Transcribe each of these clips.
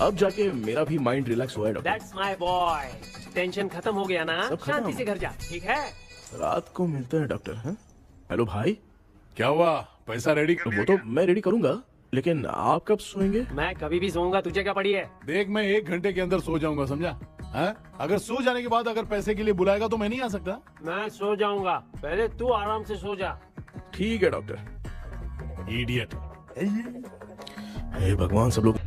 अब जाके मेरा भी माइंड रिलैक्स हुआ है doctor. That's my boy. Tension खत्म हो गया ना, सब खत्म। शांति से घर जा, ठीक है? रात को मिलते हैं डॉक्टर। हैं? हेलो भाई। क्या हुआ? पैसा रेडी कर वो तो मैं रेडी करूंगा, लेकिन आप कब सोएंगे? मैं कभी भी सोऊंगा, तुझे क्या पड़ी है? देख, मैं 1 घंटे के अंदर सो जाऊंगा, समझा? हैं? अगर सो जाने के बाद अगर पैसे के लिए बुलाएगा तो मैं नहीं आ सकता। मैं सो जाऊंगा, पहले तू आराम से सो जा। ठीक है डॉक्टर। इडियट। हे भगवान, सब लोग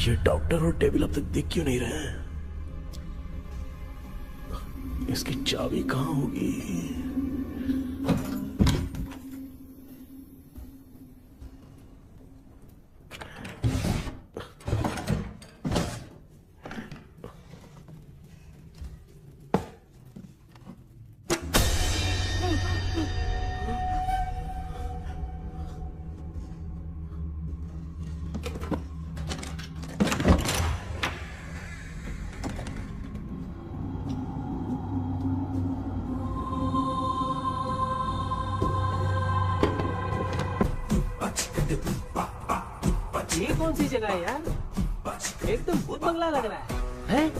ये डॉक्टर और टेबल अब तक दिख क्यों नहीं रहे हैं? इसकी चाबी कहाँ होगी? ये कौन सी जगह है यार? एकदम भूत बंगला लग रहा है। हैं?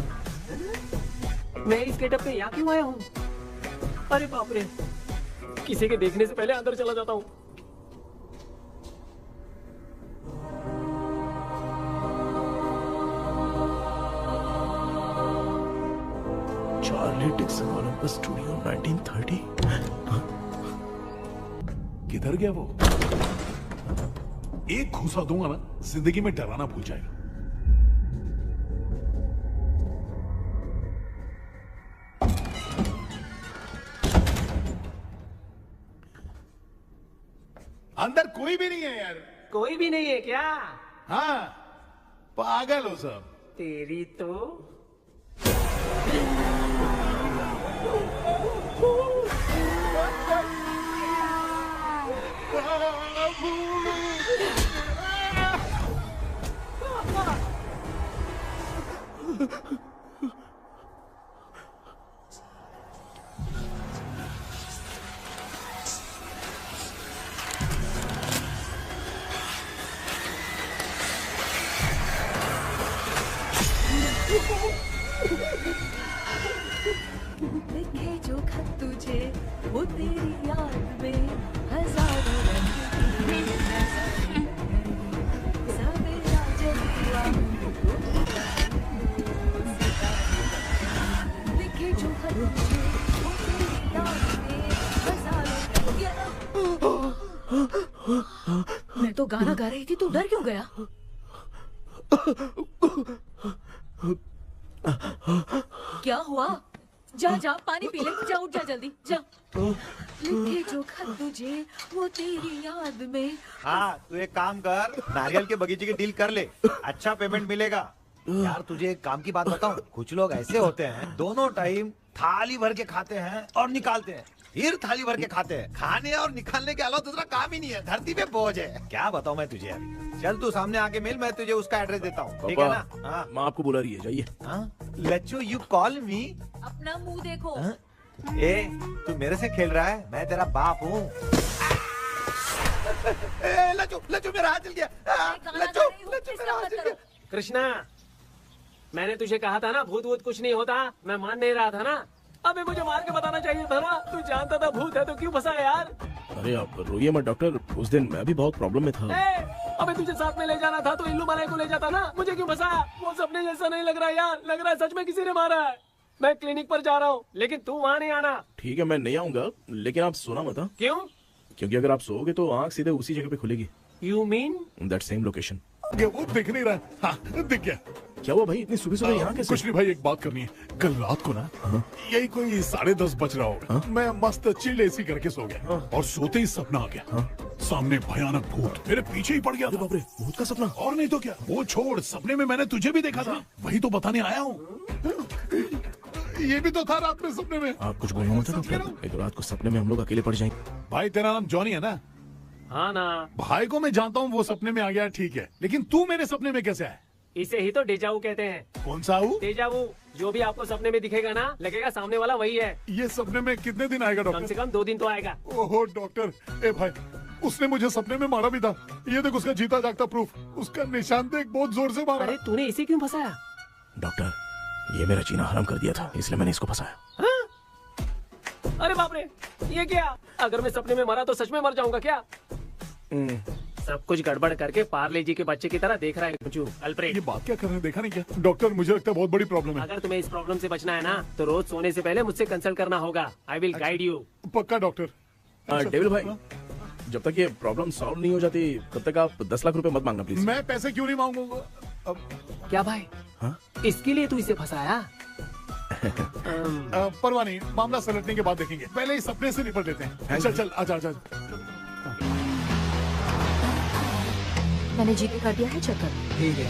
मैं इस गेटअप पे यहाँ क्यों आया हूँ? अरे बाप रे, किसी के देखने से पहले अंदर चला जाता हूँ। Charlie Dixon Olympus studio 1930। किधर गया वो? एक घूसा दूंगा ना, जिंदगी में डराना भूल जाएगा। अंदर कोई भी नहीं है यार। कोई भी नहीं है क्या? हाँ, पागल हो सब। तेरी तो लिखे जो खत तुझे वो तेरी याद में हजारों रंग की सवेरा जब हुआ लिखे जो खत तुझे वो तेरी याद में हजारों रंग। मैं तो गाना गा रही थी, तू डर क्यों गया? क्या हुआ? जा जा पानी पी ले, जा उठ जा जल्दी जा। लिखे जो खत तुझे वो तेरी याद में। हाँ, तू एक काम कर, नारियल के बगीचे की डील कर ले, अच्छा पेमेंट मिलेगा। यार तुझे एक काम की बात बताऊं, कुछ लोग ऐसे होते हैं दोनों टाइम थाली भर के खाते हैं और निकालते हैं, फिर थाली भर के खाते हैं। खाने और निकालने के अलावा दूसरा काम ही नहीं है, धरती पे बोझ है। क्या बताऊं मैं तुझे अभी। चल तू सामने आके मिल, मैं तुझे उसका एड्रेस देता हूँ, ठीक है ना? हाँ, माँ आपको बुला रही है, जाइए। लच्चू यू कॉल मी। अपना मुंह देखो। ए, तू मेरे से खेल रहा है? मैं तेरा बाप हूँ। लच्चू लच्चू मेरा हाथ जल गया। लच्चू लच्चू मेरा हाथ जल गया। कृष्णा, मैंने तुझे कहा था ना भूत वूत कुछ नहीं होता। मैं मान नहीं रहा था ना। अबे मुझे मार के बताना चाहिए था ना। तू जानता था भूत है तो क्यों फंसा यार? अरे आप रोइए मत डॉक्टर, उस दिन मैं भी बहुत प्रॉब्लम में था। अबे तुझे साथ में ले जाना था तो इल्लू मलाई को ले जाता ना। मुझे क्यों फंसाया? वो सपने जैसा नहीं लग रहा यार, लग रहा है सच में किसी ने मारा है। मैं क्लिनिक पर जा रहा हूँ, लेकिन तू वहाँ नहीं आना। ठीक है, मैं नहीं आऊंगा, लेकिन आप सोना मत। क्यों? क्योंकि अगर आप सोओगे तो आंख सीधे उसी जगह पे खुलेगी। You mean? That same location. वो दिख नहीं रहा। हाँ, दिख गया। क्या हुआ भाई, इतनी सुबह सुबह यहाँ कैसे? कुछ नहीं भाई, एक बात करनी है। कल रात को ना यही कोई 10:30 बज रहा होगा, मैं मस्त चिल एसी करके सो गया और सोते ही सपना आ गया। सामने भयानक भूत मेरे पीछे ही पड़ गया था। बाप रे, भूत का सपना? और नहीं तो क्या। वो छोड़, सपने में मैंने तुझे भी देखा था, वही तो बताने आया हूँ। ये भी तो था रात में सपने में। आप कुछ बोलना मत डॉक्टर, एक रात को सपने में हम लोग अकेले पड़ जाएंगे। भाई तेरा नाम जॉनी है ना? हाँ ना। भाई को मैं जानता हूँ, वो सपने में आ गया ठीक है, लेकिन तू मेरे सपने में कैसे आया? इसे ही तो डेजावू कहते हैं। कौन सा हूँ? डेजावू, जो भी आपको सपने में दिखेगा ना, लगेगा सामने वाला वही है। ये सपने में कितने दिन आएगा कम से डॉक्टर? कम 2 दिन तो आएगा। ओहो डॉक्टर, ए भाई, उसने मुझे सपने में मारा भी था। ये देख उसका जीता जागता प्रूफ, उसका निशान देख, बहुत जोर से मारा। अरे तूने इसे क्यों फंसाया? डॉक्टर, ये मेरा जीना हराम कर दिया था, इसलिए मैंने इसको फंसाया। हाँ? अरे बाप रे, ये क्या? अगर मैं सपने में मरा तो सच में मर जाऊंगा क्या? सब कुछ गड़बड़ करके पार्ले जी के बच्चे की तरह देख रहा है कुछ अल्फ्रेड। ये बात क्या कर रहे हैं, देखा नहीं क्या? डॉक्टर, मुझे लगता है बहुत बड़ी प्रॉब्लम है। अगर तुम्हें इस प्रॉब्लम से बचना है ना, तो रोज सोने से पहले मुझसे कंसल्ट करना होगा। I will guide you. पक्का डॉक्टर। डेविल भाई, जब तक ये प्रॉब्लम सॉल्व नहीं हो जाती तब तक आप 10 लाख रुपए मत मांगना प्लीज। मैं पैसे क्यों नहीं मांगूंगा? अब क्या भाई? हाँ? इसके लिए तू इसे फंसाया? परवाह नहीं, मामला सलटने के बाद देखेंगे। पहले इस सपने से निपट लेते हैं। चल चल, आजा आजा। मैंने जीपे कर दिया है, चेक कर। ठीक है।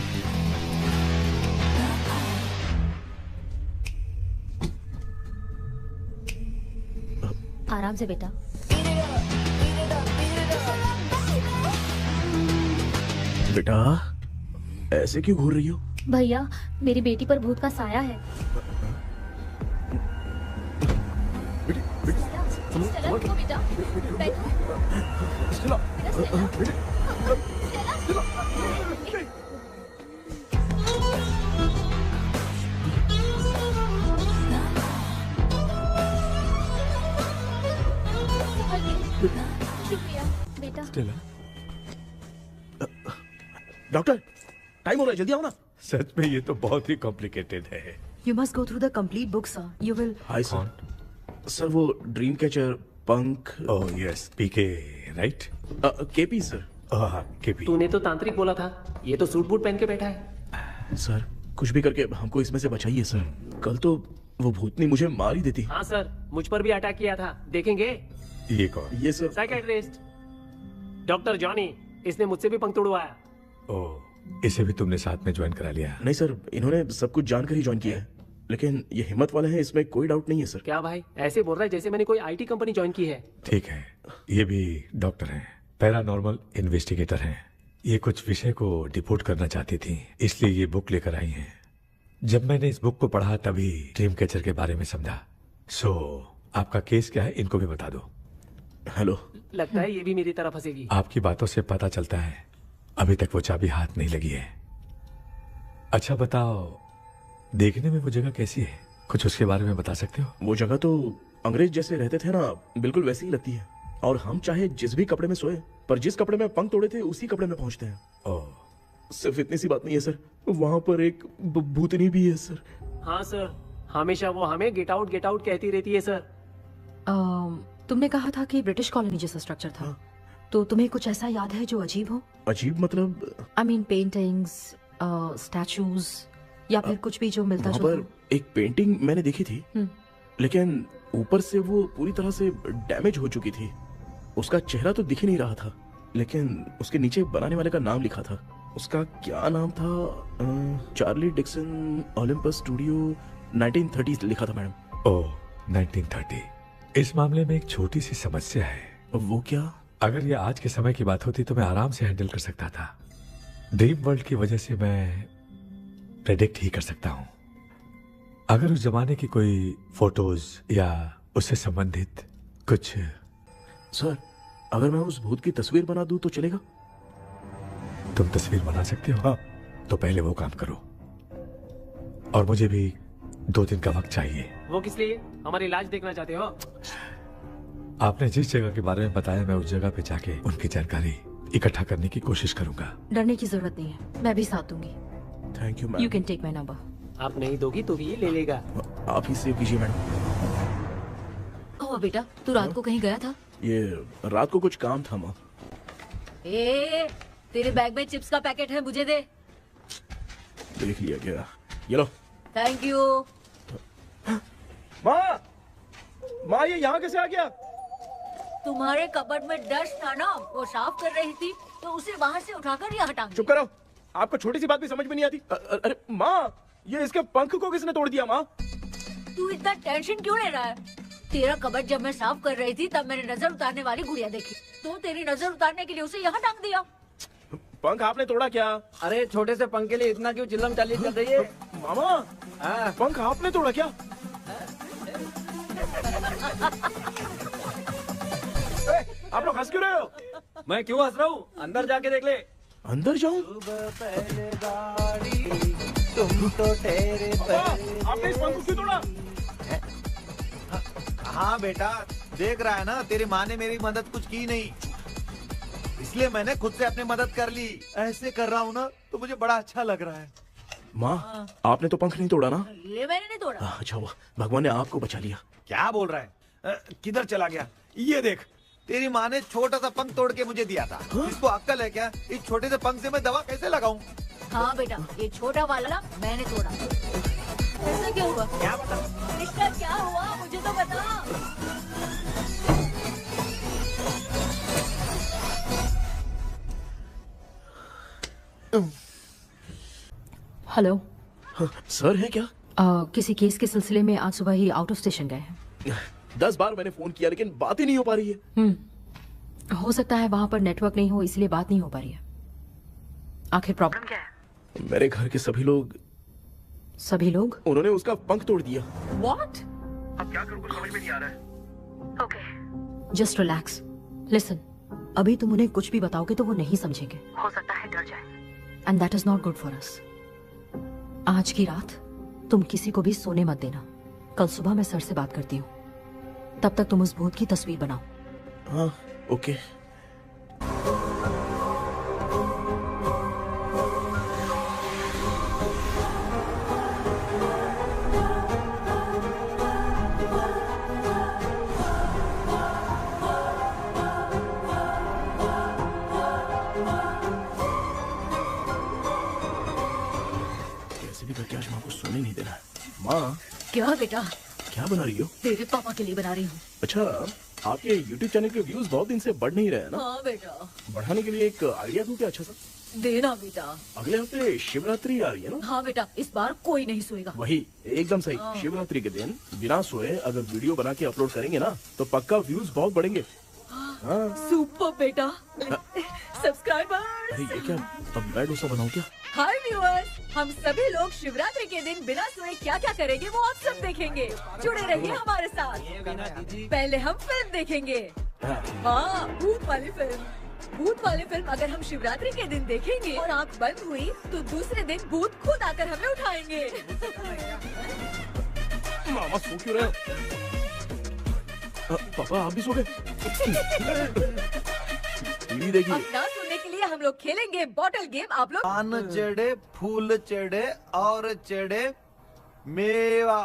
आराम से बेटा। बेटा, ऐसे क्यों घूर रही हो? भैया, मेरी बेटी पर भूत का साया है। स्टेला, रुको बेटा, बैठो। शुक्रिया बेटा। डॉक्टर, टाइम हो रहा है, जल्दी आओ ना। सच में ये तो बहुत ही कॉम्प्लिकेटेड है। You must go through the complete book, sir. You will. Hi sir. Sir वो ड्रीम कैचर, पंख, ओह यस, पीके राइट? KP sir. केपी। तूने तो तांत्रिक बोला था, ये तो सूट बूट पहन के बैठा है। सर कुछ भी करके हमको इसमें से बचाइए सर। कल तो वो भूतनी मुझे मार ही देती। हाँ सर, मुझ पर भी अटैक किया था, देखेंगे? ये कौन? ये सर। साइकेट्रिस्ट डॉक्टर जॉनी, इसने मुझसे भी पंख तोड़वाया। ओह, इसे भी तुमने साथ में ज्वाइन करा लिया? नहीं सर, इन्होंने सब कुछ जानकर ही ज्वाइन किया है, लेकिन ये हिम्मत वाले हैं, इसमें कोई डाउट नहीं है सर। क्या भाई, ऐसे बोल रहा है जैसे मैंने कोई आईटी कंपनी ज्वाइन की है। ठीक है, ये भी डॉक्टर हैं, पैरानॉर्मल इन्वेस्टिगेटर हैं। ये कुछ विषय को डिपोर्ट करना चाहती थी, इसलिए ये बुक लेकर आई हैं। जब मैंने इस बुक को पढ़ा तभी ड्रीम कैचर के बारे में समझा। सो आपका केस क्या है, इनको भी बता दो। हेलो। लगता है ये भी मेरी तरह फंसेगी। आपकी बातों से पता चलता है अभी तक वो चाबी हाथ नहीं लगी है। अच्छा बताओ, देखने में वो जगह कैसी है, कुछ उसके बारे में बता सकते हो? वो जगह तो अंग्रेज जैसे रहते थे ना, बिल्कुल वैसी ही लगती है। और हम चाहे जिस भी कपड़े में सोए, पर जिस कपड़े में पंख तोड़े थे उसी कपड़े में पहुंचते हैं। ओह, सिर्फ इतनी सी बात नहीं है सर, वहाँ पर एक भूतनी भी है सर। हाँ सर, हमेशा वो हमें गेट आउट कहती रहती है सर। तुमने कहा था कि ब्रिटिश कॉलोनी जैसा स्ट्रक्चर था, तो तुम्हें कुछ ऐसा याद है जो अजीब हो? अजीब मतलब? आई मीन पेंटिंग्स, स्टैचूज या फिर कुछ भी जो मिलता वहाँ जुलता पर एक पेंटिंग मैंने देखी थी, लेकिन ऊपर से वो पूरी तरह से डैमेज हो चुकी थी। उसका चेहरा तो दिख ही नहीं रहा था, लेकिन उसके नीचे बनाने वाले का नाम लिखा था। उसका क्या नाम था? चार्ली डिक्सन, ओलंपस स्टूडियो, 1930 लिखा था मैडम। ओह 1930। इस मामले में एक छोटी सी समस्या है। वो क्या? अगर ये आज के समय की बात होती तो मैं आराम से हैंडल कर सकता था। ड्रीम वर्ल्ड की वजह से मैं प्रेडिक्ट ही कर सकता हूँ। अगर उस जमाने की कोई फोटोज या उससे संबंधित कुछ। सर, अगर मैं उस भूत की तस्वीर बना दूं तो चलेगा? तुम तस्वीर बना सकते हो? हाँ। तो पहले वो काम करो, और मुझे भी 2 दिन का वक्त चाहिए। वो किस लिए? हमारी इलाज देखना चाहते हो? आपने जिस जगह के बारे में बताया, मैं उस जगह पे जाके उनकी जानकारी इकट्ठा करने की कोशिश करूंगा। डरने की जरूरत नहीं है, मैं भी साथ दूंगी। Thank you you ma'am. Can take my number. आप नहीं दोगी तो भी ये ले लेगा। आप ही सेव कीजिए मैडम। ओह बेटा, तू रात को कहीं गया था? ये रात को कुछ काम था माँ। ए, तेरे बैग में चिप्स का पैकेट है, मुझे दे। देख लिया क्या? ये लो। Thank you. माँ ये यहाँ कैसे आ गया? तुम्हारे कबर्ड में डस्ट था ना, वो साफ कर रही थी तो उसे वहाँ से उठाकर यहाँ टांग चुप करो, आपको छोटी सी बात भी समझ में नहीं आती। अरे माँ, ये इसके पंख को किसने तोड़ दिया माँ? तू इतना टेंशन क्यों ले रहा है? तेरा कबर्ड जब मैं साफ कर रही थी तब मैंने नजर उतारने वाली गुड़िया देखी, तो तेरी नजर उतारने के लिए उसे यहाँ टांग दिया। पंख आपने तोड़ा क्या? अरे छोटे से पंख के लिए इतना क्यों चिल्लम चाली चल रही है? मामा, हाँ। पंख आपने तोड़ा क्या? आप लोग हंस क्यों रहे हो? मैं क्यों हंस रहा हूँ? अंदर जाके देख ले। अंदर जाऊं? पहले गाड़ी तुम तो ठहरे आपने इस पंख को क्यों तोड़ा? हाँ बेटा, देख रहा है ना, तेरी माँ ने मेरी मदद कुछ की नहीं, इसलिए मैंने खुद से अपनी मदद कर ली। ऐसे कर रहा हूँ ना तो मुझे बड़ा अच्छा लग रहा है। माँ, आपने तो पंख नहीं तोड़ा ना? ये मैंने नहीं तोड़ा। अच्छा हुआ, भगवान ने आपको बचा लिया। क्या बोल रहा है? किधर चला गया? ये देख, तेरी माँ ने छोटा सा पंख तोड़ के मुझे दिया था। इसको अक्ल है क्या? इस छोटे से पंख से मैं दवा कैसे लगाऊं? हाँ बेटा, ये छोटा वाला मैंने तोड़ा। ऐसा क्या हुआ? क्या बता? इसका क्या हुआ मुझे तो बता। हेलो। सर है क्या? किसी केस के सिलसिले में आज सुबह ही आउट ऑफ स्टेशन गए हैं। 10 बार मैंने फोन किया लेकिन बात ही नहीं हो पा रही है। हो सकता है वहां पर नेटवर्क नहीं हो, इसलिए बात नहीं हो पा रही है। आखिर प्रॉब्लम क्या है? मेरे घर के सभी लोग उन्होंने उसका पंख तोड़ दिया। What? अब क्या करूं कुछ समझ में नहीं आ रहा है। Okay. Just relax. Listen. अभी तुम उन्हें कुछ भी बताओगे तो वो नहीं समझेंगे। हो सकता है डर जाए। And that is not good for us. आज की रात तुम किसी को भी सोने मत देना। कल सुबह मैं सर से बात करती हूँ। तब तक तुम उस भूत की तस्वीर बनाओ। हाँ, ओके। करके आज माँ को सोने नहीं देना है। माँ, क्या बेटा? क्या बना रही हो? तेरे पापा के लिए बना रही हूँ। अच्छा, आपके YouTube चैनल के व्यूज बहुत दिन से बढ़ नहीं रहे हैं ना? हाँ बेटा। बढ़ाने के लिए एक आइडिया दूं क्या अच्छा सा? देना बेटा। अगले हफ्ते शिवरात्रि आ रही है ना? हाँ बेटा, इस बार कोई नहीं सोएगा। वही, एकदम सही। शिवरात्रि के दिन बिना सोए अगर वीडियो बना के अपलोड करेंगे ना तो पक्का व्यूज बहुत बढ़ेंगे। हाँ। सुपर बेटा। सब्सक्राइबर। अरे ये क्या, अब मैं डोसा बनाऊं क्या? हाय व्यूअर्स, हम सभी लोग शिवरात्रि के दिन बिना सोए क्या क्या करेंगे वो आप सब देखेंगे। जुड़े रहिए हमारे साथ। पहले हम फिल्म देखेंगे। हाँ, भूत वाली फिल्म अगर हम शिवरात्रि के दिन देखेंगे और आँख बंद हुई तो दूसरे दिन भूत खुद आकर हमें उठाएंगे। मामा सो क्यों रहे हो? पापा आप भी सो गए? टीवी देखिए। अब ना सोने के लिए हम लोग खेलेंगे बॉटल गेम। आप लोग पान चढ़े, फूल चढ़े और चढ़े मेवा।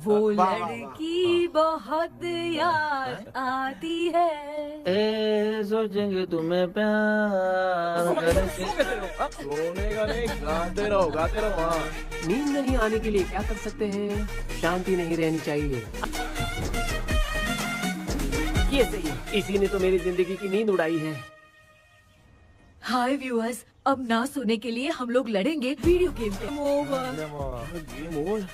वो लड़की बहुत याद आती है। सोचेंगे तुम्हें प्यार करके। सोने का नहीं, गाते रहो हाँ। नींद नहीं आने के लिए क्या कर सकते हैं? शांति नहीं रहनी चाहिए। ये सही है, इसी ने तो मेरी जिंदगी की नींद उड़ाई है। हाय व्यूअर्स, अब ना सोने के लिए हम लोग लड़ेंगे वीडियो गेम पे। Game over.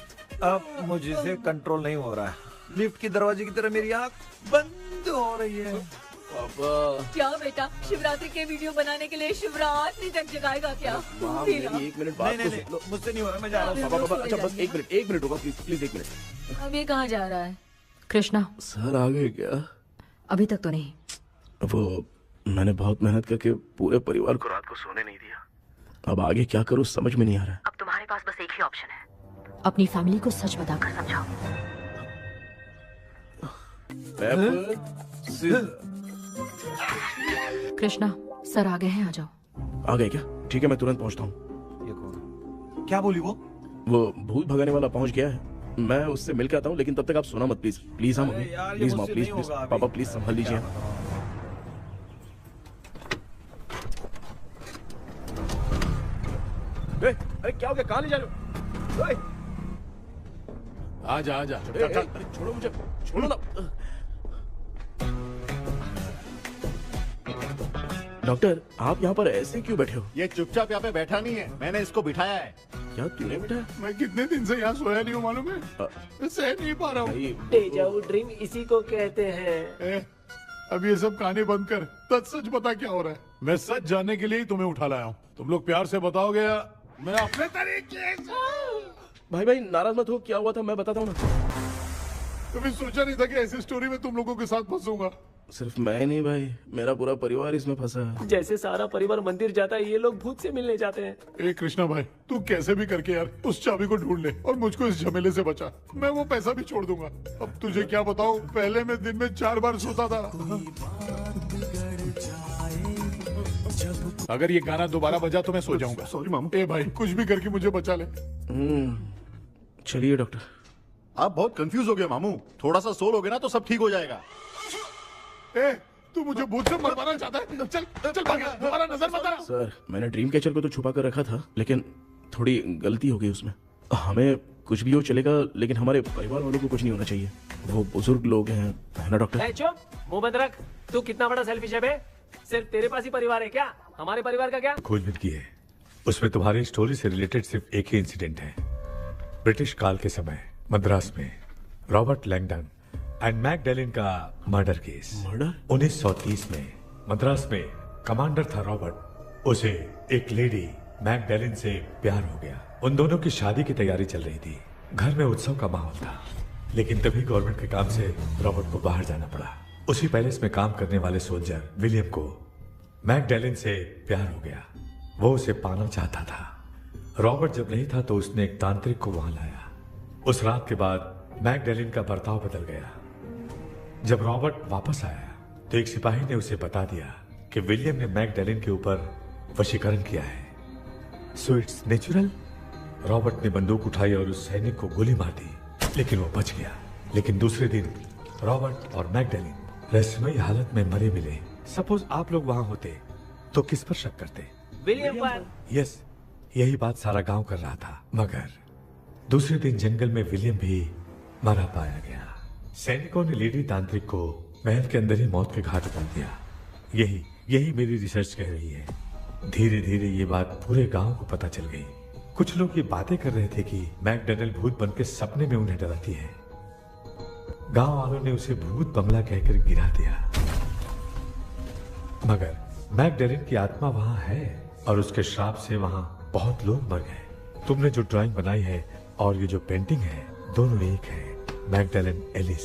अब मुझसे कंट्रोल नहीं हो रहा है। लिफ्ट की दरवाजे की तरह मेरी आँख बंद हो रही है। पापा क्या बेटा, शिवरात्रि के वीडियो बनाने के लिए शिवरात्रि तक जगाएगा क्या? माँ, मेरी 1 मिनट बात नहीं, तो सुन लो। मुझसे नहीं हो रहा, मैं जा रहा हूँ। पापा अच्छा बस 1 मिनट होगा, प्लीज 1 मिनट। अब ये कहाँ जा रहा है? कृष्णा, सर आ गए क्या? अभी तक तो नहीं। वो मैंने बहुत मेहनत करके पूरे परिवार को रात को सोने नहीं दिया। अब आगे क्या करूं समझ में नहीं आ रहा है। अब तुम्हारे पास बस एक ही ऑप्शन है, अपनी फैमिली को सच बताकर समझाओ। कृष्णा, सर आ गए हैं, आ जाओ। आ गए क्या? ठीक है, मैं तुरंत पहुंचता हूँ। ये कौन? क्या बोली वो? वो भूत भगाने वाला पहुंच गया है, मैं उससे मिल के आता हूँ, लेकिन तब तक आप सोना मत प्लीज। हाँ मम्मी, प्लीज माँ, प्लीज पापा, प्लीज संभाल लीजिए। अरे क्या हो गया, कहाँ ले जा रहे हो? आजा आजा। अरे छोड़ो मुझे, छोड़ो ना। डॉक्टर, आप यहाँ पर ऐसे क्यों बैठे हो? ये चुपचाप यहाँ पे बैठा नहीं है, मैंने इसको बिठाया है। क्या तूने बैठा? मैं कितने दिन से यहाँ सोया नहीं हूँ मालूम है? सह नहीं पा रहा हूँ। डेजा वू ड्रीम इसी को कहते हैं। अब ये सब कहानी बंद कर, सच बता क्या हो रहा है। मैं सच जानने के लिए ही तुम्हें उठा लाया हूँ। तुम लोग प्यार से बताओगे या मैं अपने तरीके से? भाई नाराज मत हो, क्या हुआ था मैं बताता हूँ ना। कभी सोचा नहीं था कि ऐसी स्टोरी में तुम लोगों के साथ फंसूंगा। सिर्फ मैं ही नहीं भाई, मेरा पूरा परिवार इसमें फंसा है। जैसे सारा परिवार मंदिर जाता है, ये लोग भूत से मिलने जाते हैं। ए कृष्णा भाई, तू कैसे भी करके यार उस चाबी को ढूंढ ले और मुझको इस झमेले से बचा। मैं वो पैसा भी छोड़ दूंगा। अब तुझे क्या बताऊं, पहले मैं दिन में 4 बार सोता था। अगर ये गाना दोबारा बजा तो मैं सो जाऊंगा। सॉरी मामू। ए भाई, कुछ भी करके मुझे बचा ले। चलिए डॉक्टर। आप बहुत कंफ्यूज हो गए मामू, थोड़ा सा सो लोगे ना तो सब ठीक हो जाएगा। ए, तू मुझे भूत से मरवाना चाहता है? चल चल भाग, दोबारा नजर मत आना। सर मैंने ड्रीम कैचर को तो छुपा कर रखा था, लेकिन थोड़ी गलती हो गई उसमें। हमें कुछ भी हो चलेगा, लेकिन हमारे परिवार वालों को कुछ नहीं होना चाहिए। वो बुजुर्ग लोग हैं, है ना डॉक्टर? ए, चुप, मुंह बंद रख। तू कितना बड़ा सेल्फिश है बे? सिर्फ तेरे पास ही परिवार है क्या? हमारे परिवार का क्या? खोजबीन की है, उसमें तुम्हारी स्टोरी से रिलेटेड सिर्फ एक ही इंसिडेंट है। ब्रिटिश काल के समय मद्रास में रॉबर्ट लैंगडन एंड मैकडैलिन का मर्डर केस। मर्डर? 1930 में मद्रास में कमांडर था रॉबर्ट, उसे एक लेडी मैकडैलिन से प्यार हो गया। उन दोनों की शादी की तैयारी चल रही थी, घर में उत्सव का माहौल था। लेकिन तभी गवर्नमेंट के काम से रॉबर्ट को बाहर जाना पड़ा। उसी पैलेस में काम करने वाले सोल्जर विलियम को मैकडैलिन से प्यार हो गया, वो उसे पाना चाहता था। रॉबर्ट जब नहीं था तो उसने एक तांत्रिक को वहां लाया। उस रात के बाद मैकडैलिन का बर्ताव बदल गया। जब रॉबर्ट वापस आया तो एक सिपाही ने उसे बता दिया कि विलियम ने मैकडैलिन के ऊपर वशीकरण किया है। So it's natural. रॉबर्ट ने बंदूक उठाई और उस सैनिक को गोली मार दी, लेकिन वो बच गया। लेकिन दूसरे दिन रॉबर्ट और मैकडैलिन रहस्यमयी हालत में मरे मिले। सपोज आप लोग वहां होते तो किस पर शक करते? विलियम पर। यस, यही बात सारा गांव कर रहा था। मगर दूसरे दिन जंगल में विलियम भी मरा पाया गया। सैनिकों ने लेडी तांत्रिक को महल के अंदर ही मौत के घाट उतार दिया। यही मेरी रिसर्च कह रही है। धीरे धीरे ये बात पूरे गांव को पता चल गई। कुछ लोग ये बातें कर रहे थे कि मैकडैलिन भूत बन के सपने में उन्हें डराती है। गांव वालों ने उसे भूत बंगला कहकर गिरा दिया। मगर मैकडैलिन की आत्मा वहां है और उसके श्राप से वहां बहुत लोग मर गए। तुमने जो ड्राइंग बनाई है और ये जो पेंटिंग है, दोनों एक है। मैकडैलिन एलिस।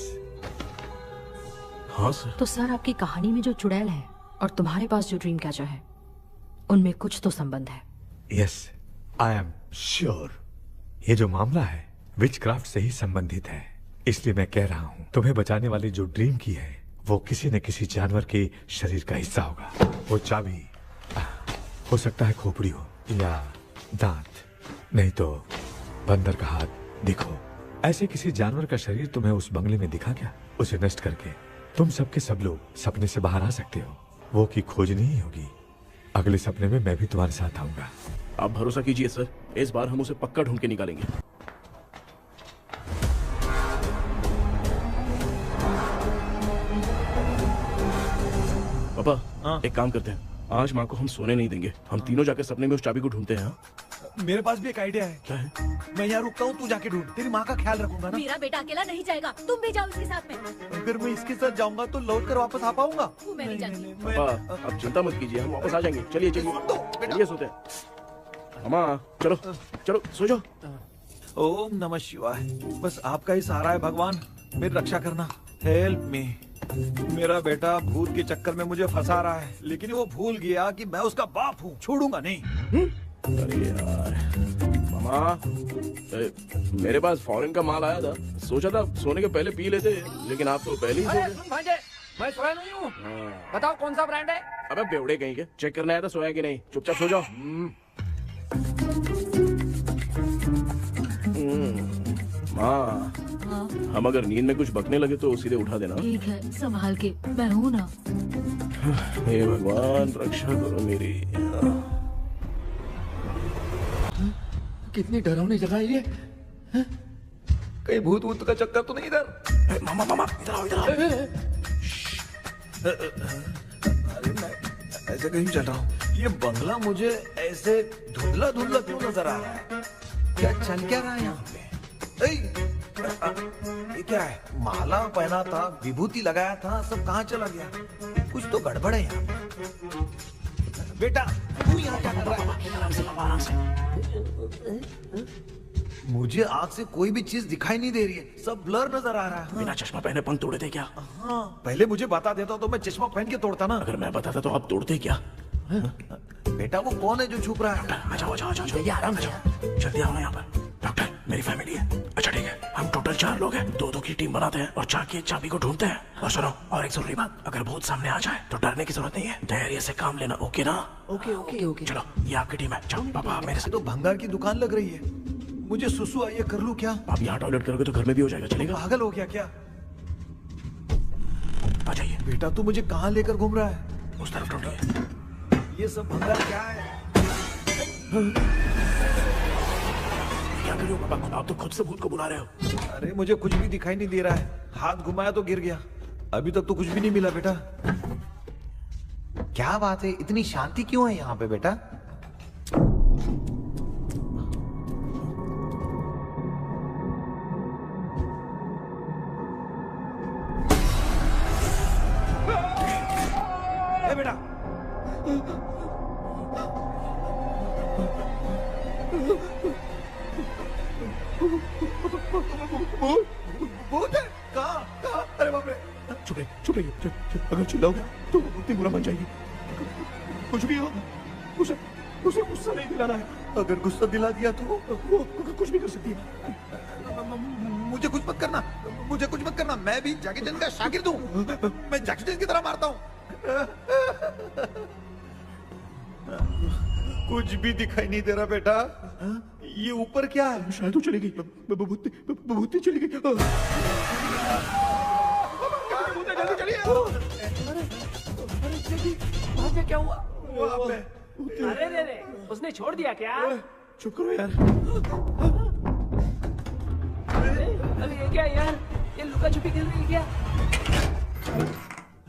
हाँ सर। तो सर आपकी कहानी में जो चुड़ैल है और तुम्हारे पास जो ड्रीम कैचर है, उनमें कुछ तो संबंध है। Yes, I am sure. ये जो मामला है विचक्राफ्ट से ही संबंधित है। इसलिए मैं कह रहा हूँ, तुम्हें बचाने वाली जो ड्रीम की है वो किसी न किसी जानवर के शरीर का हिस्सा होगा। वो चाबी हो सकता है खोपड़ी हो या दांत, नहीं तो बंदर का हाथ। देखो, ऐसे किसी जानवर का शरीर तुम्हें उस बंगले में दिखा क्या? उसे नष्ट करके तुम सबके सब लोग सपने से बाहर आ सकते हो। वो की खोजनी ही होगी। अगले सपने में मैं भी तुम्हारे साथ आऊंगा। आप भरोसा कीजिए सर, इस बार हम उसे पक्का ढूंढ के निकालेंगे। पापा, एक काम करते हैं, आज माँ को हम सोने नहीं देंगे। हम तीनों जाकर सपने में उस चाबी को ढूंढते हैं। मेरे पास भी एक आइडिया है। क्या है? मैं यहाँ रुकता हूँ, तू जाके ढूंढ। तेरी माँ का ख्याल रखूंगा ना। मेरा बेटा अकेला नहीं जाएगा, तुम भी जाओ इसके साथ में। अगर मैं इसके साथ जाऊंगा तो लौट कर वापस आ पाऊंगा? वो मैं नहीं जानती। पापा आप चिंता मत कीजिए, हम वापस आ जाएंगे। चलिए चलिए सोते हैं। मामा चलो चलो सो जाओ। ओम नमः शिवाय। बस आपका ही सहारा है भगवान, मेरी रक्षा करना। Help me. मेरा बेटा भूत के चक्कर में मुझे फंसा रहा है, लेकिन वो भूल गया कि मैं उसका बाप हूँ। छोड़ूंगा नहीं। अरे यार मामा, मेरे पास फॉरेन का माल आया था, सोचा था सोने के पहले पी लेते, लेकिन आप तो पहले ही सो गए। मैं सोया नहीं हूँ। बताओ कौन सा ब्रांड है? अबे बेवड़े कहीं के, चेक करना आया था सोया कि नहीं। चुपचाप सो जाओ। माँ, हम अगर नींद में कुछ बकने लगे तो सीधे उठा देना। ठीक है, संभाल के, मैं हूं ना। हे भगवान रक्षा करो मेरी। कितनी डरावनी जगह है ये। कहीं भूत वूत का चक्कर तो नहीं इधर? मामा मामा इधर आओ, इधर आओ। अरे मैं ऐसे कहीं चल रहा हूँ। ये बंगला मुझे ऐसे धुंधला धुंधला क्यों नजर आ रहा है? क्या चल क्या रहा है यहाँ पे? ये क्या है? माला पहना था, विभूति लगाया था, सब कहाँ चला गया? कुछ तो गड़बड़ है यहाँ। बेटा तू यहाँ क्या कर रहा है? मुझे आँख से कोई भी चीज दिखाई नहीं दे रही है, सब ब्लर नजर आ रहा है। बिना चश्मा पहने पंख तोड़े थे क्या? हाँ, पहले मुझे बता देता तो मैं चश्मा पहन के तोड़ता ना। अगर मैं बताता तो आप तोड़ते क्या? बेटा वो कौन है जो छुप रहा है? आ जाओ, आ जाओ, आ जाओ, जल्दी आराम से जल्दी आओ ना यहाँ पर। डॉक्टर मेरी फैमिली है। अच्छा ठीक है, हम टोटल 4 लोग हैं, 2-2 की टीम बनाते हैं और चार की एक चाबी को ढूंढते हैं। और सुनो, और एक जरूरी बात, अगर भूत सामने आ जाए तो डरने की जरूरत नहीं है, धैर्य से काम लेना। ओके ना? ओके। चलो ये आपकी टीम है, जाओ पापा मेरे से। तो भंगार की दुकान लग रही है। मुझे सुसु आई है, कर लूं क्या? आप यहाँ टॉयलेट करोगे तो घर में भी हो जाएगा, चलेगा? पागल हो गया क्या? आ जाइए। बेटा तू मुझे कहाँ लेकर घूम रहा है? उस तरफ ढूंढिए। ये सब भंगार क्या है? क्या कर रहे हो पापा? आप तो खुद से भूत को बुला रहे हो। अरे मुझे कुछ भी दिखाई नहीं दे रहा है, हाथ घुमाया तो गिर गया। अभी तक तो कुछ भी नहीं मिला बेटा। क्या बात है, इतनी शांति क्यों है यहाँ पे बेटा? बेटा भूत है? कहाँ? अरे बाप रे! चुप रहिए, अगर चिल्लाओगे तो वो इतनी बुरा बन जाएगी। कुछ भी हो, उसे गुस्सा नहीं दिलाना है। अगर गुस्सा दिला दिया तो वो कुछ भी कर सकती है। मुझे कुछ मत करना, मुझे कुछ मत करना। मैं भी जैकी चैन का शागिर्द हूँ, मैं जैकी चैन की तरह मारता हूँ। कुछ भी दिखाई नहीं दे रहा बेटा। ये ऊपर क्या है? शायद तो चली गई, भूती चली गई। जल्दी चलिए। अरे क्या हुआ? वहाँ पे। अरे रे, उसने छोड़ दिया क्या? चुप करो यार। अरे ये क्या है यार? ये लुका छुपी खेल रही है क्या?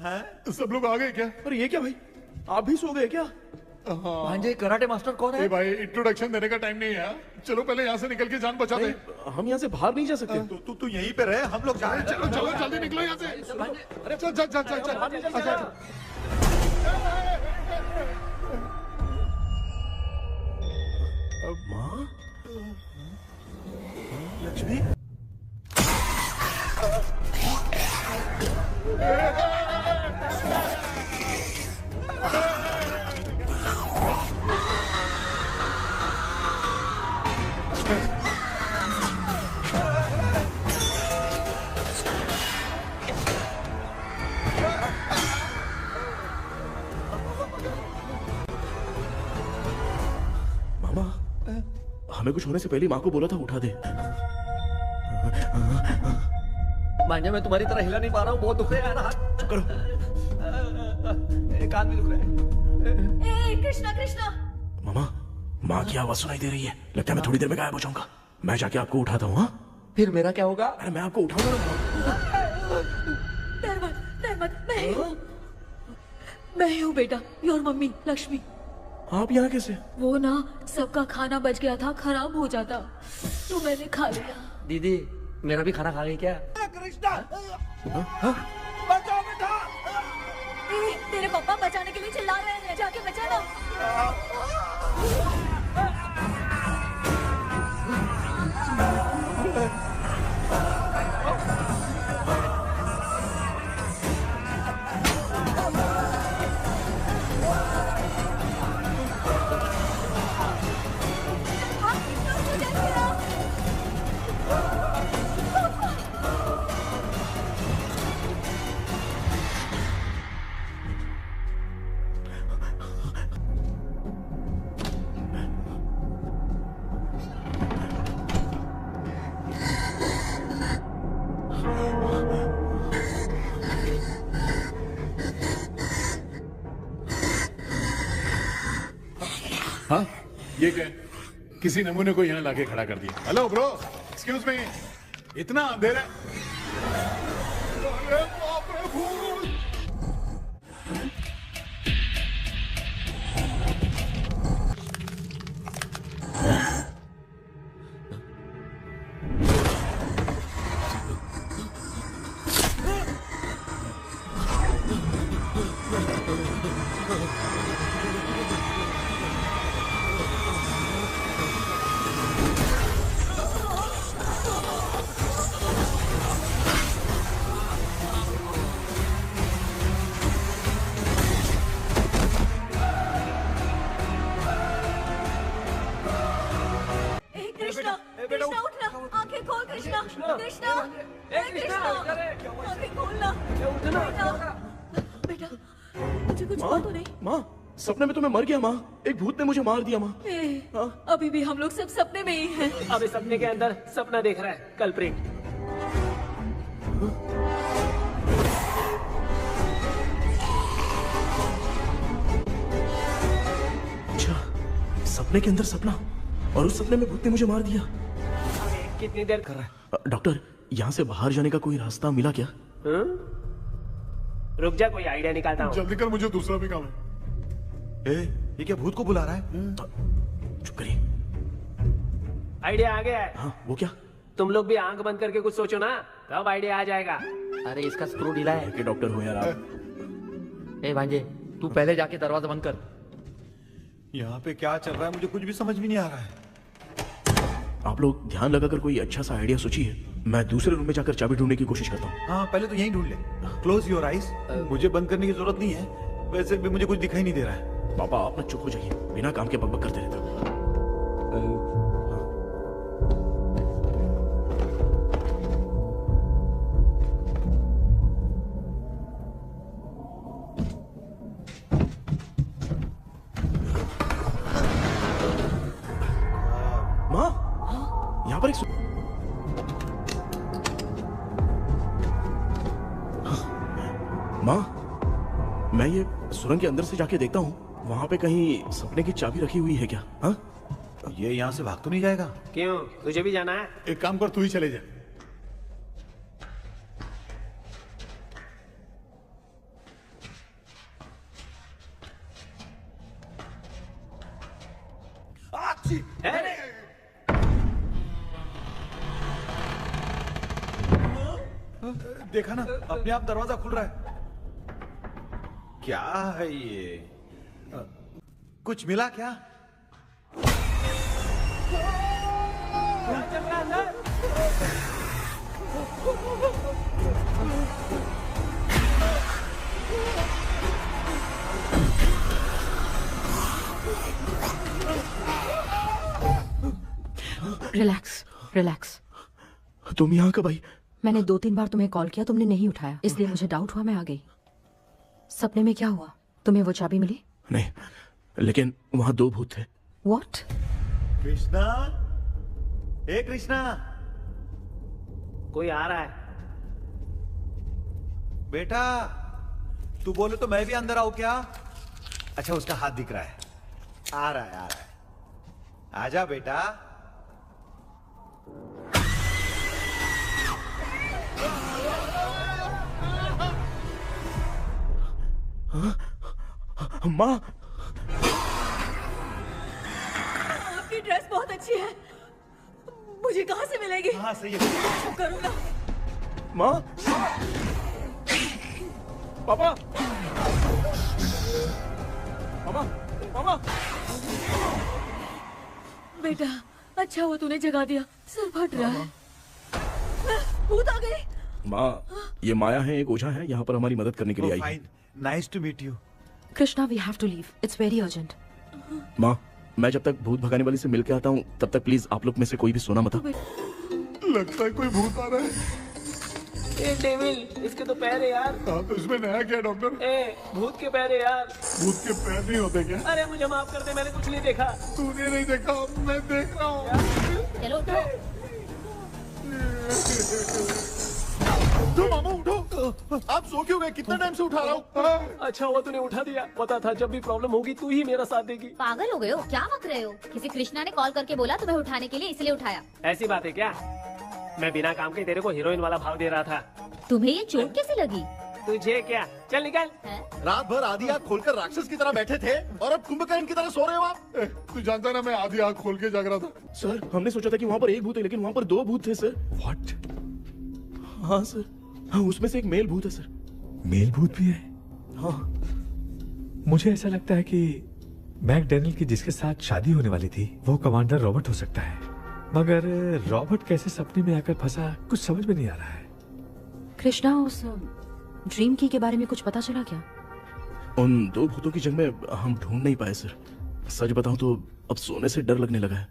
हैं? सब लोग आ गए क्या? अरे ये क्या भाई, आप भी सो गए क्या? भांजे कराटे मास्टर कौन है? भाई इंट्रोडक्शन देने का टाइम नहीं है, चलो पहले यहाँ से निकल के जान बचा दे। हम यहाँ से बाहर नहीं जा सकते। तू यहीं पे रहे, हम लोग जा रहे हैं। चलो चलो जल्दी निकलो यहाँ से। अरे चल चल चल चल चल। अच्छा माँ, लक्ष्मी, मामा, हमें कुछ होने से पहले माँ को बोला था उठा दे। भांजा मैं तुम्हारी तरह हिला नहीं पा रहा हूँ, बहुत दुख रहा है यार हाथ। चुप करो। एक हाथ भी दुख रहा है। कृष्णा कृष्णा। मामा, माँ की आवाज सुनाई दे रही है, लगता है मैं थोड़ी देर में गायब हो जाऊंगा। मैं जाके आपको उठाता हूँ। हाँ, फिर मेरा क्या होगा? अरे मैं आपको उठाऊंगा ना। डर मत, मैं हूँ बेटा, योर मम्मी लक्ष्मी। आप यहाँ कैसे? वो ना सबका खाना बच गया था, खराब हो जाता तो मैंने खा लिया। दीदी मेरा भी खाना खा गई क्या? कृष्णा, बचाओ बेटा। तेरे पापा बचाने के लिए चिल्ला रहे हैं, जाके बचा लो। हाँ, ये क्या? किसी नमूने को यहाँ लाके खड़ा कर दिया। हेलो ब्रो, एक्सक्यूज मी, इतना अंधेरा। अरे बाप रे, भूत! कृष्णा, आंखें खोलना उठना। बेटा, मुझे कुछ हुआ तो नहीं? माँ, सपने में तो मैं मर गया माँ। एक भूत ने मुझे मार दिया माँ। हाँ? अभी भी हम लोग सब सपने में ही हैं। अब इस सपने के अंदर सपना देख रहा है कल्प्रिट। अच्छा, सपने के अंदर सपना, और उस सपने में भूत ने मुझे मार दिया। कितनी देर कर रहा है? डॉक्टर, यहाँ से बाहर जाने का कोई रास्ता मिला क्या? रुक जा, कोई आइडिया निकालता हूँ। जल्दी कर, मुझे दूसरा भी काम है। ये क्या भूत को बुला रहा है? चुप करिए। आइडिया आ गया है। हाँ, वो क्या? तुम लोग भी आंख बंद करके कुछ सोचो ना, तब आइडिया आ जाएगा। अरे इसका स्क्रू ढीला है। के डॉक्टर हो यार आप। ए भांजे, तू पहले जाके दरवाजा बंद कर। यहाँ पे क्या चल रहा है मुझे कुछ भी समझ में नहीं आ रहा है। आप लोग ध्यान लगाकर कोई अच्छा सा आइडिया सोचिए। मैं दूसरे रूम में जाकर चाबी ढूंढने की कोशिश करता हूँ। हाँ, पहले तो यहीं ढूंढ ले। Close your eyes. मुझे बंद करने की जरूरत नहीं है, वैसे भी मुझे कुछ दिखाई नहीं दे रहा है। पापा, आप ना चुप हो जाइए, बिना काम के बकबक करते रहते हो। माँ, यहाँ पर एक माँ, मैं ये सुरंग के अंदर से जाके देखता हूँ, वहाँ पे कहीं सपने की चाबी रखी हुई है क्या? हाँ? ये यहाँ से भाग तो नहीं जाएगा? क्यों, तुझे भी जाना है? एक काम कर, तू ही चले जा। देखा ना, अपने आप दरवाजा खुल रहा है। क्या है ये? कुछ मिला क्या? क्या चल रहा है अंदर? Relax, relax. तुम यहाँ कब आई? मैंने 2-3 बार तुम्हें कॉल किया, तुमने नहीं उठाया, इसलिए मुझे डाउट हुआ, मैं आ गई। सपने में क्या हुआ? तुम्हें वो चाबी मिली? नहीं, लेकिन वहाँ 2 भूत थे। What? कृष्णा, ए कृष्णा, कोई आ रहा है। बेटा, तू बोले तो मैं भी अंदर आऊं क्या? अच्छा, उसका हाथ दिख रहा है। आ रहा है, आ रहा है। आजा बेटा। माँ, आपकी ड्रेस बहुत अच्छी है, मुझे कहाँ से मिलेगी? हाँ, सही है। करूँगा। माँ, पापा, मामा, मामा। बेटा, अच्छा हुआ तूने जगा दिया, सर फट रहा है। भूत आ गई। माँ, ये माया है, एक ओझा है, यहाँ पर हमारी मदद करने के लिए आई है। Nice to meet you. Krishna, we have to leave, it's very urgent. माँ, मैं जब तक भूत भगाने वाली से मिल के आता हूँ, तब तक प्लीज आप लोग में से कोई भी सोना मत। लगता है कोई भूत आ रहा है। ए डेविल, इसके तो पैर है यार। हाँ, तो इसमें नया क्या है डॉक्टर? ए, भूत के पैर है यार। भूत के पैर नहीं होते क्या? अरे मुझे माफ कर दे, मैंने कुछ नहीं देखा। तूने नहीं देखा, मैं देख रहा हूँ। चलो उठो। उठो मामू, उठो। आप सो क्यों गए? कितना टाइम से उठा रहा हूँ। अच्छा हुआ तूने उठा दिया, पता था जब भी प्रॉब्लम होगी तू ही मेरा साथ देगी। पागल हो गए हो क्या? बक रहे हो? किसी कृष्णा ने कॉल करके बोला तुम्हें उठाने के लिए, इसलिए उठाया। ऐसी बात है क्या? मैं बिना काम के तेरे को हीरोइन वाला भाव दे रहा था। तुम्हें ये चोट कैसे लगी? तुझे क्या? चल निकल। रात भर आधी आंख खोलकर राक्षस की तरह बैठे थे और अब कुंभकर्ण की तरह सो रहे हो आप। तू जानता ना, मैं आधी आंख खोल के जाग रहा था। सर, हमने सोचा था कि वहाँ पर एक भूत है, लेकिन वहाँ पर 2 भूत थे सर। व्हाट? हाँ सर, हाँ, उसमें से एक मेल भूत है सर। मेल भूत भी है? हाँ। मुझे ऐसा लगता है कि मैकडैनियल की जिसके साथ शादी होने वाली थी वो कमांडर रॉबर्ट हो सकता है, मगर रॉबर्ट कैसे सपने में आकर फंसा कुछ समझ में नहीं आ रहा है। कृष्णा, उस ड्रीम की के बारे में कुछ पता चला क्या? उन 2 भूतों की जंग में हम ढूंढ नहीं पाए सर। सच बताऊं तो अब सोने से डर लगने लगा है।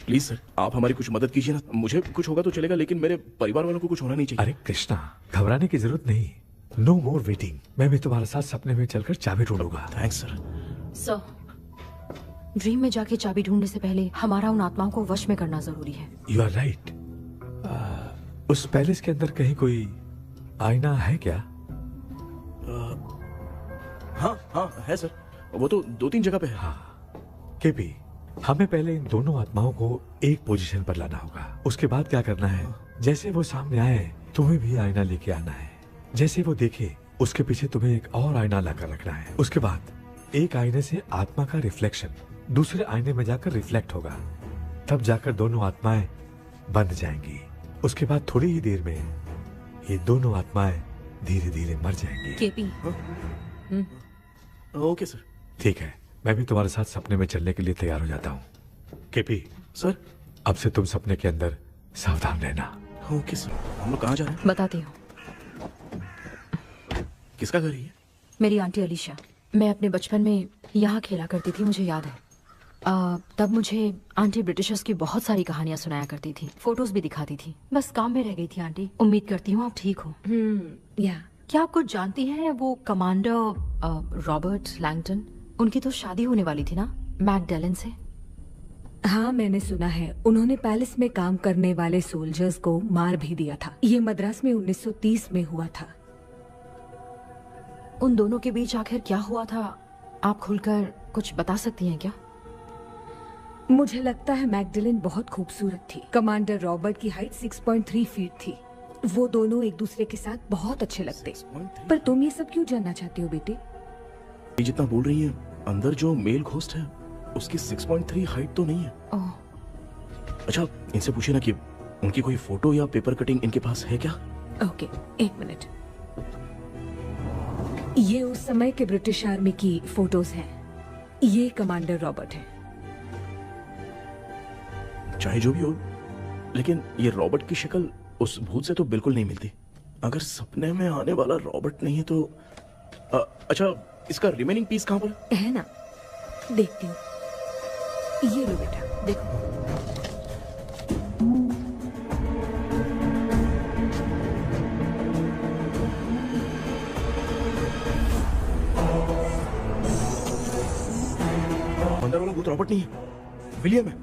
प्लीज सर, आप हमारी कुछ मदद कीजिए ना। मुझे कुछ होगा तो चलेगा, लेकिन मेरे परिवार वालों को कुछ होना नहीं चाहिए। अरे कृष्णा, घबराने की जरूरत नहीं। No more waiting. मैं भी तुम्हारे साथ सपने में चलकर चाबी ढूंढूंगा। Thanks sir. सर, ड्रीम में जाके चाबी ढूंढने से पहले हमारा उन आत्माओं को वश में करना जरूरी है। You are right. उस पैलेस के अंदर कहीं कोई आईना है क्या? हाँ हाँ है सर, वो तो 2-3 जगह पे है। हाँ केपी, हमें पहले इन दोनों आत्माओं को एक पोजीशन पर लाना होगा। उसके बाद क्या करना है, जैसे वो सामने आए तुम्हें भी आईना लेके आना है। जैसे वो देखे उसके पीछे तुम्हें एक और आईना लाकर रखना है। उसके बाद एक आईने से आत्मा का रिफ्लेक्शन दूसरे आईने में जाकर रिफ्लेक्ट होगा, तब जाकर दोनों आत्माएं बंद जाएंगी। उसके बाद थोड़ी ही देर में ये दोनों आत्माएं धीरे धीरे मर जाएंगी। KP, okay sir. ठीक है, मैं भी तुम्हारे साथ सपने में चलने के लिए तैयार हो जाता हूँ। केपी सर, अब से तुम सपने के अंदर सावधान रहना। Okay sir. हम लोग कहाँ जा रहे हैं? बताती हूँ। किसका घर है ये? मेरी आंटी अलीशा। मैं अपने बचपन में यहाँ खेला करती थी, मुझे याद है। तब मुझे आंटी ब्रिटिशर्स की बहुत सारी कहानियाँ सुनाया करती थी, फोटोज भी दिखाती थी। बस काम में रह गई थी आंटी। उम्मीद करती हूँ आप ठीक हो। क्या आप कुछ जानती हैं वो कमांडर रॉबर्ट लैंगटन? उनकी तो शादी होने वाली थी ना मैकडेलन से। हाँ, मैंने सुना है उन्होंने पैलेस में काम करने वाले सोल्जर्स को मार भी दिया था। ये मद्रास में 1930 में हुआ था। उन दोनों के बीच आखिर क्या हुआ था, आप खुलकर कुछ बता सकती हैं क्या? मुझे लगता है मैकडेलन बहुत खूबसूरत थी। कमांडर रॉबर्ट की हाइट 6.3 फीट थी। वो दोनों एक दूसरे के साथ बहुत अच्छे लगते। पर तुम ये सब क्यों जानना चाहते हो बेटे? ये जितना बोल रही है, अंदर जो मेल घोस्ट है उसकी 6.3 हाइट तो नहीं है। अच्छा, इनसे पूछे ना कि उनकी कोई फोटो या पेपर कटिंग इनके पास है क्या? ओके, एक मिनट। ये उस समय के ब्रिटिश आर्मी की फोटोज हैं। ये कमांडर रॉबर्ट है। चाहे जो भी हो, लेकिन ये रॉबर्ट की शक्ल उस भूत से तो बिल्कुल नहीं मिलती। अगर सपने में आने वाला रॉबर्ट नहीं है तो अच्छा, इसका रिमेनिंग पीस कहाँ पर है? ना, देखती हूँ। ये लो बेटा, देखो। अंदर वाला भूत रॉबर्ट नहीं है, विलियम है।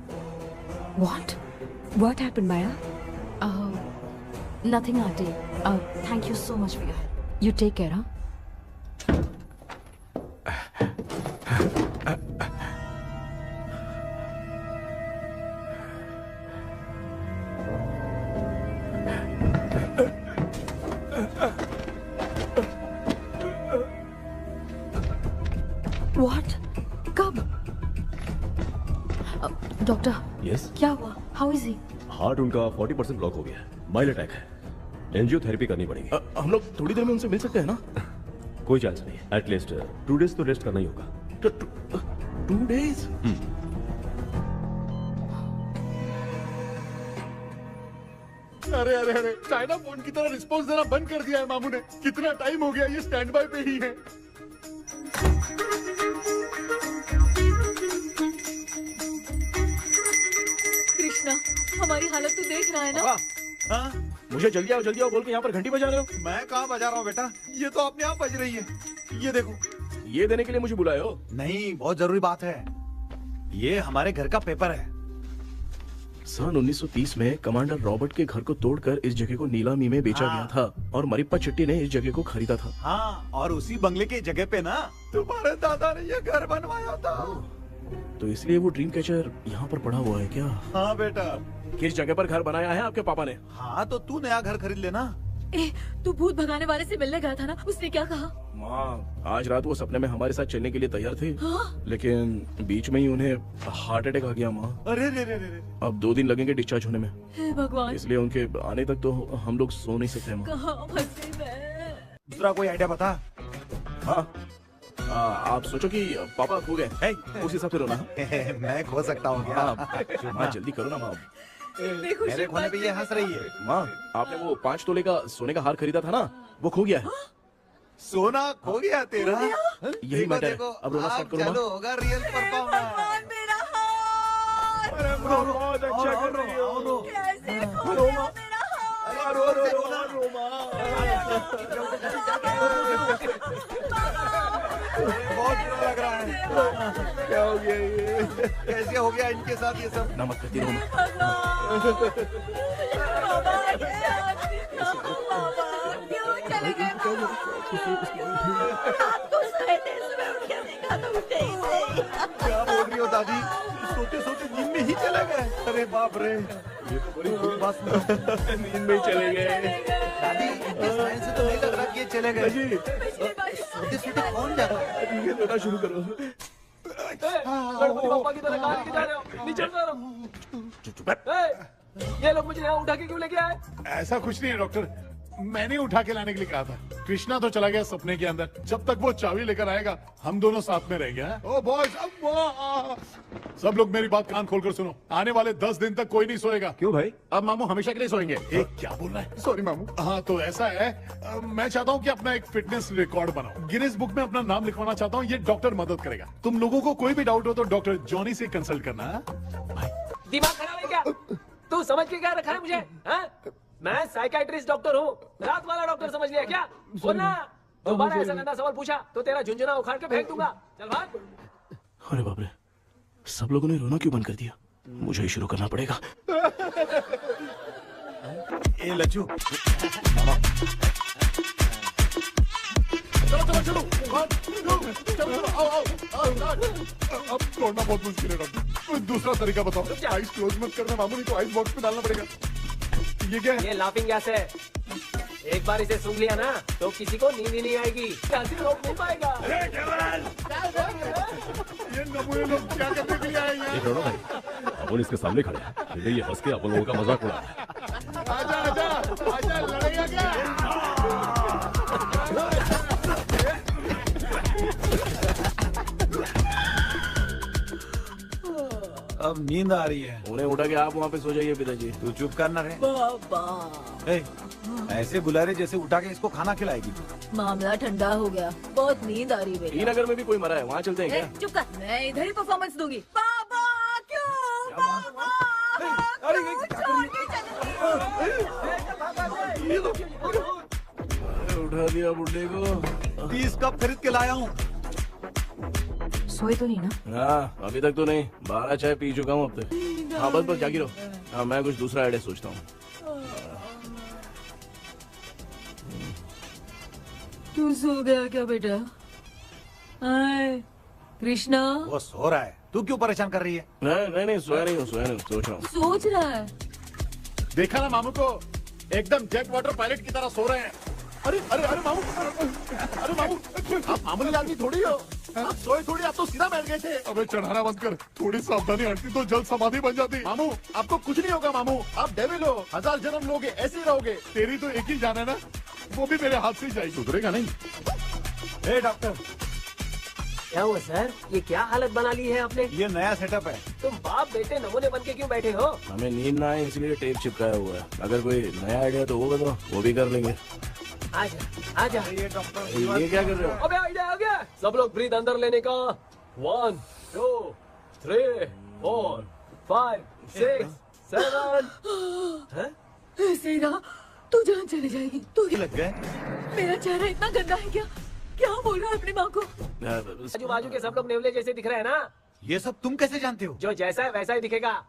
What happened, Maya? Nothing, auntie. Thank you so much for your help. You take care, huh? What? कब? डॉक्टर, यस, क्या हुआ? How is he? हार्ट उनका 40% ब्लॉक हो गया है। माइल्ड अटैक है। एंजियोथेरेपी करनी पड़ेगी। हम लोग थोड़ी देर में उनसे मिल सकते हैं ना? कोई चांस नहीं। एटलीस्ट 2 डेज तो रेस्ट करना ही होगा। 2 डेज? अरे अरे अरे, चाइना फोन की तरह रिस्पॉन्स देना बंद कर दिया है मामू ने। कितना टाइम हो गया, ये स्टैंड बाय पे ही है। कृष्णा, हमारी हालत तो देख रहा है ना? हाँ? मुझे जल्दी आओ बोल के यहाँ पर घंटी बजा रहे हो। मैं कहाँ बजा रहा हूँ बेटा, ये तो अपने आप बज रही है। ये देखो। ये देने के लिए मुझे बुलाए हो? नहीं, बहुत जरूरी बात है। ये हमारे घर का पेपर है। सन 1930 में कमांडर रॉबर्ट के घर को तोड़कर इस जगह को नीलामी में बेचा गया था और मरिप्पा चिट्टी ने इस जगह को खरीदा था। हाँ, और उसी बंगले की जगह पे ना तुम्हारे दादा ने ये घर बनवाया था। तो इसलिए वो ड्रीम कैचर यहाँ पर पड़ा हुआ है क्या? हाँ बेटा। किस जगह पर घर बनाया है आपके पापा ने? हाँ, तो तू नया घर खरीद लेना। तू भूत भगाने वाले से मिलने गया था ना, उसने क्या कहा? माँ, आज रात वो सपने में हमारे साथ चलने के लिए तैयार थे। हाँ? लेकिन बीच में ही उन्हें हार्ट अटैक आ गया माँ। अरे रे रे रे। अब 2 दिन लगेंगे डिस्चार्ज होने में। हे भगवान। इसलिए उनके आने तक तो हम लोग सो नहीं सकते माँ। कहाँ फंसे मैं? दूसरा कोई आइडिया बता। हाँ, आप सोचो कि पापा खो गए, उस हिसाब से रोना। मैं खो सकता हूँ क्या? माँ जल्दी करो ना माँ। मेरे खोने पे ये हंस रही है। माँ, आपने वो 5 तोले का सोने का हार खरीदा था ना, वो खो गया है। सोना खो गया तेरा? यही मैटर है। अब रोना स्टार्ट करो। चलो, होगा रियल परफॉर्मेंस। अरे माँ बहुत अच्छा कर रही हो। कैसे खो गया मेरा हाथ? रो रो रो रो माँ। बहुत बुरा लग रहा है। क्या हो गया ये? कैसे हो गया इनके साथ ये सब? नमक करती रहो माँ। क्यों चले गए? रात को सोए थे, सुबह उठ के देखा तो उठे ही नहीं। क्या बोल रही हो दादी? सोते सोते नींद में ही चले गए? अरे बाप रे, ये तो बड़ी बुरी बात सुना। नींद में ही चले गए। दादी, इस लाइन से तो नहीं लग रहा कि ये चले गए। जी सोते सोते कौन जाता है? ये रोना शुरू करो। गणपति बापा की तरह कहाँ लेके जा रहे हो? नीचे उतारो। ये लोग मुझे यहाँ उठा के क्यों लेके आए? ऐसा कुछ नहीं है डॉक्टर, मैंने उठा के लाने के लिए कहा था। कृष्णा तो चला गया सपने के अंदर, जब तक वो चाबी लेकर आएगा हम दोनों साथ में रहेंगे। ओ बॉयज, सब लोग मेरी बात कान खोलकर सुनो, आने वाले 10 दिन तक कोई नहीं सोएगा। क्यों भाई? अब मामू हमेशा के लिए सोएंगे? एक क्या बोल रहा है? सॉरी मामू। हाँ तो ऐसा है, मैं चाहता हूँ कि अपना एक फिटनेस रिकॉर्ड बनाओ, गिनीज बुक में अपना नाम लिखवाना चाहता हूँ। ये डॉक्टर मदद करेगा। तुम लोगों को कोई भी डाउट हो तो डॉक्टर जॉनी से कंसल्ट करना। दिमाग खराब है क्या? तू समझ के क्या रखा है मुझे? हाँ? मैं साइकाइट्रिस्ट डॉक्टर हूँ, रात वाला डॉक्टर समझ लिया क्या? बोलना, दोबारा ऐसा गंदा सवाल पूछा तो तेरा झुंझुना उखाड़ के फेंक दूंगा। चल भाग। अरे बाप रे, सब लोगों ने रोना क्यों बंद कर दिया? मुझे ही शुरू करना पड़ेगा। ए लज्जू, चलो अब छोड़ना बहुत मुश्किल है डॉक्टर, दूसरा तरीका बताओ। आइस क्लोज मत करना मामू, नहीं तो आइस बॉक्स में डालना पड़ेगा। ये क्या है? ये लाफिंग गैस है। एक बार इसे सूंघ लिया ना तो किसी को नींद ही नहीं आएगी, हंसी रोक नहीं पाएगा। ये नमूने लोग क्या करने के लिए आए हैं? एक रोना भाई, अपन इसके सामने खड़े हैं, फिर ये हंस के अपन लोगों का मजाक उड़ा है। आजा आजा आजा, लड़ेगा क्या? अब नींद आ रही है। उन्हें उठा के आप वहाँ पे सो जाइए पिताजी। तू चुप करना रे ए, ऐसे बुला रहे जैसे उठा के इसको खाना खिलाएगी। मामला ठंडा हो गया, बहुत नींद आ रही है। श्रीनगर में भी कोई मरा है, वहाँ चलते हैं क्या? चुप कर, मैं इधर ही परफॉर्मेंस दूंगी। बाबा क्यों? बाबा छोड़ के चले। उठा दिया बुड्ढे को। 20 कप खरीद के लाया हूँ। सोए तो नहीं ना? हाँ अभी तक तो नहीं, 12 चाय पी चुका हूँ अब तक। हाँ बस जागी रहो। हाँ मैं कुछ दूसरा आइडिया सोचता हूँ। तू सो गया क्या बेटा? हाय कृष्णा। वो सो रहा है, तू क्यों परेशान कर रही है? नहीं सोया नहीं हूँ, सोया नहीं, सोच रहा हूँ। सोच रहा है। देखा ना मामू को, एकदम जेट वाटर पायलट की तरह सो रहे हैं। अरे अरे अरे मामू, अरे मामू, आप मामूली आदमी थोड़ी हो, आप सोए थोड़ी, आप तो सीधा बैठ गए थे। अबे चढ़ाना बंद कर, थोड़ी सावधानी हटती तो जल्द समाधि बन जाती। मामू आपको कुछ नहीं होगा मामू, आप डेविल हो, 1000 जन्म लोगे, ऐसे ही रहोगे। तेरी तो एक ही जान है ना, वो भी मेरे हाथ से ही जाएगी। सुधरेगा नहीं। ए डॉक्टर, क्या हुआ सर? ये क्या हालत बना ली है आपने? ये नया सेटअप है। तुम बाप बेटे नमूने बन के क्यों बैठे हो? हमें नींद ना आए इसलिए टेप चिपकाया हुआ है। अगर कोई नया आइडिया तो वो बताओ, वो भी कर लेंगे। आजा आजा। ये डॉक्टर ये क्या कर रहे हो? अबे आइडिया आ गया। सब लोग ब्रीथ अंदर लेने का। 1 2 3 4 5 6 7। ऐसे ही रहा तू जान चली जाएगी। तू लग गए। मेरा चेहरा इतना गंदा है क्या? क्या बोल रहा है अपनी माँ को? आजू बाजू के सब लोग नेवले जैसे दिख रहे हैं ना? ये सब तुम कैसे जानते हो? जो जैसा है वैसा ही दिखेगा।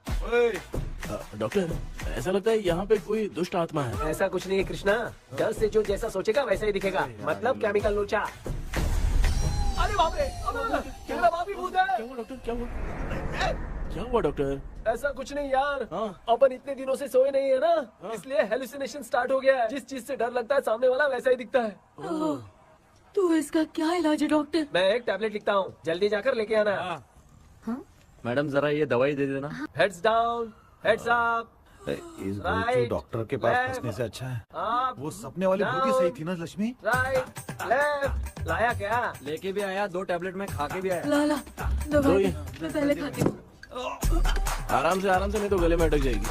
डॉक्टर ऐसा लगता है यहाँ पे कोई दुष्ट आत्मा है। ऐसा कुछ नहीं है कृष्णा, डर से जो जैसा सोचेगा वैसा ही दिखेगा, मतलब केमिकल लोचा। अरे बाप रे, मेरा बाप ही भूत है। क्या हुआ डॉक्टर, क्या हुआ? क्या हुआ डॉक्टर? ऐसा कुछ नहीं यार। हाँ। अपन इतने दिनों से सोए नहीं है ना, इसलिए हेलुसिनेशन स्टार्ट हो गया है। जिस चीज से डर लगता है सामने वाला वैसा ही दिखता है। तो इसका क्या इलाज है डॉक्टर? मैं एक टैबलेट लिखता हूँ, जल्दी जाकर लेके आना। मैडम जरा ये दवाई दे देना। Heads down, heads up. इस Right, डॉक्टर के पास left, फंसने से अच्छा है up, वो सपने वाली भूत ही सही थी ना लक्ष्मी। Right left. लाया क्या? लेके भी आया, 2 टैबलेट में खा के भी आया। ला दवाई ये। मैं पहले खाती हूँ। आराम से नहीं तो गले में अटक जाएगी।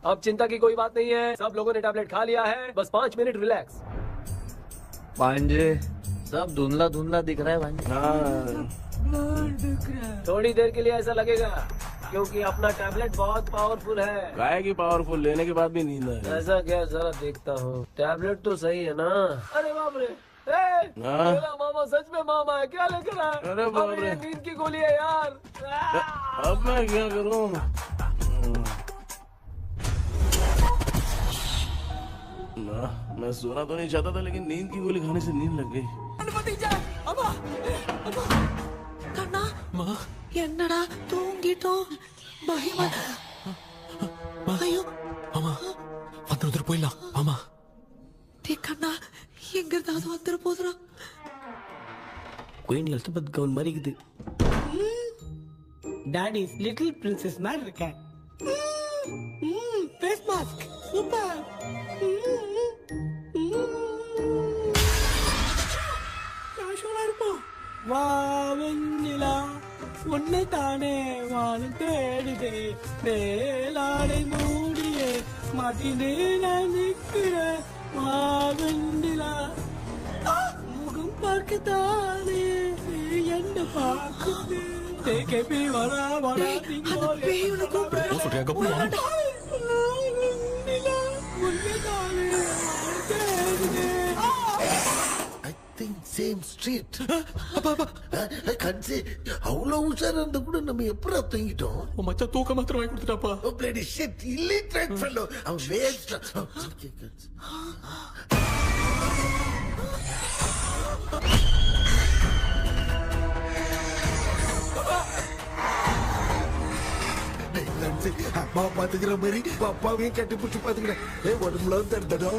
अब चिंता की कोई बात नहीं है, सब लोगों ने टैबलेट खा लिया है, बस 5 मिनट रिलैक्स। भांजे सब धुंधला धुंधला दिख रहा है भांजे। हाँ थोड़ी देर के लिए ऐसा लगेगा क्योंकि अपना टैबलेट बहुत पावरफुल है। गाय की पावरफुल लेने के बाद भी नींद है। ऐसा क्या, जरा देखता हूँ। टैबलेट तो सही है ना? अरे बाप रे, मेरा मामा सच में मामा है, क्या लेकर आया? अरे बाप रे, नींद की गोली है यार। अब मैं क्या करूँ? मैं सोना तो नहीं चाहता था, लेकिन नींद की गोली खाने से नींद लग गई। என்னடா தூங்கிட்டோம் பயமா ஐயோ மாமா வந்துட்டு போயிடலாம் மாமா கண்ணா எங்க இருந்தாவது வந்துட போதுரா குயின் எலிசபெத் கவுன் மாதிரி இருக்குது. டாடி லிட்டில் பிரின்சஸ் மாதிரி இருக்கேன். Face mask super. காஷோலா இருப்போம். வா வெண்ணிலா உன்னை தானே வானம் தேடுதே மேலாடை மூடியே மாட்டினே நான் நிற்கிறேன். வா வெண்ணிலா முகம் பார்க்கத்தானே என்ன பார்க்குது தேக்கே வரா வரா சேம் ஸ்ட்ரீட் கன்சி அவ்வளவு உஷாரா இருந்த கூட நம்ம எப்பறம் தூங்கிட்டோம். மச்சா தூக்க மாத்திரம் வாங்கி கொடுத்துட்டாப்பா. Bloody shit illiterate fellow. அவன் வேஸ்ட். அம்மா பாத்துக்கிற மாதிரி அப்பாவையும் கட்டி பிடிச்சி பாத்துக்கிறேன். உடம்புல தடா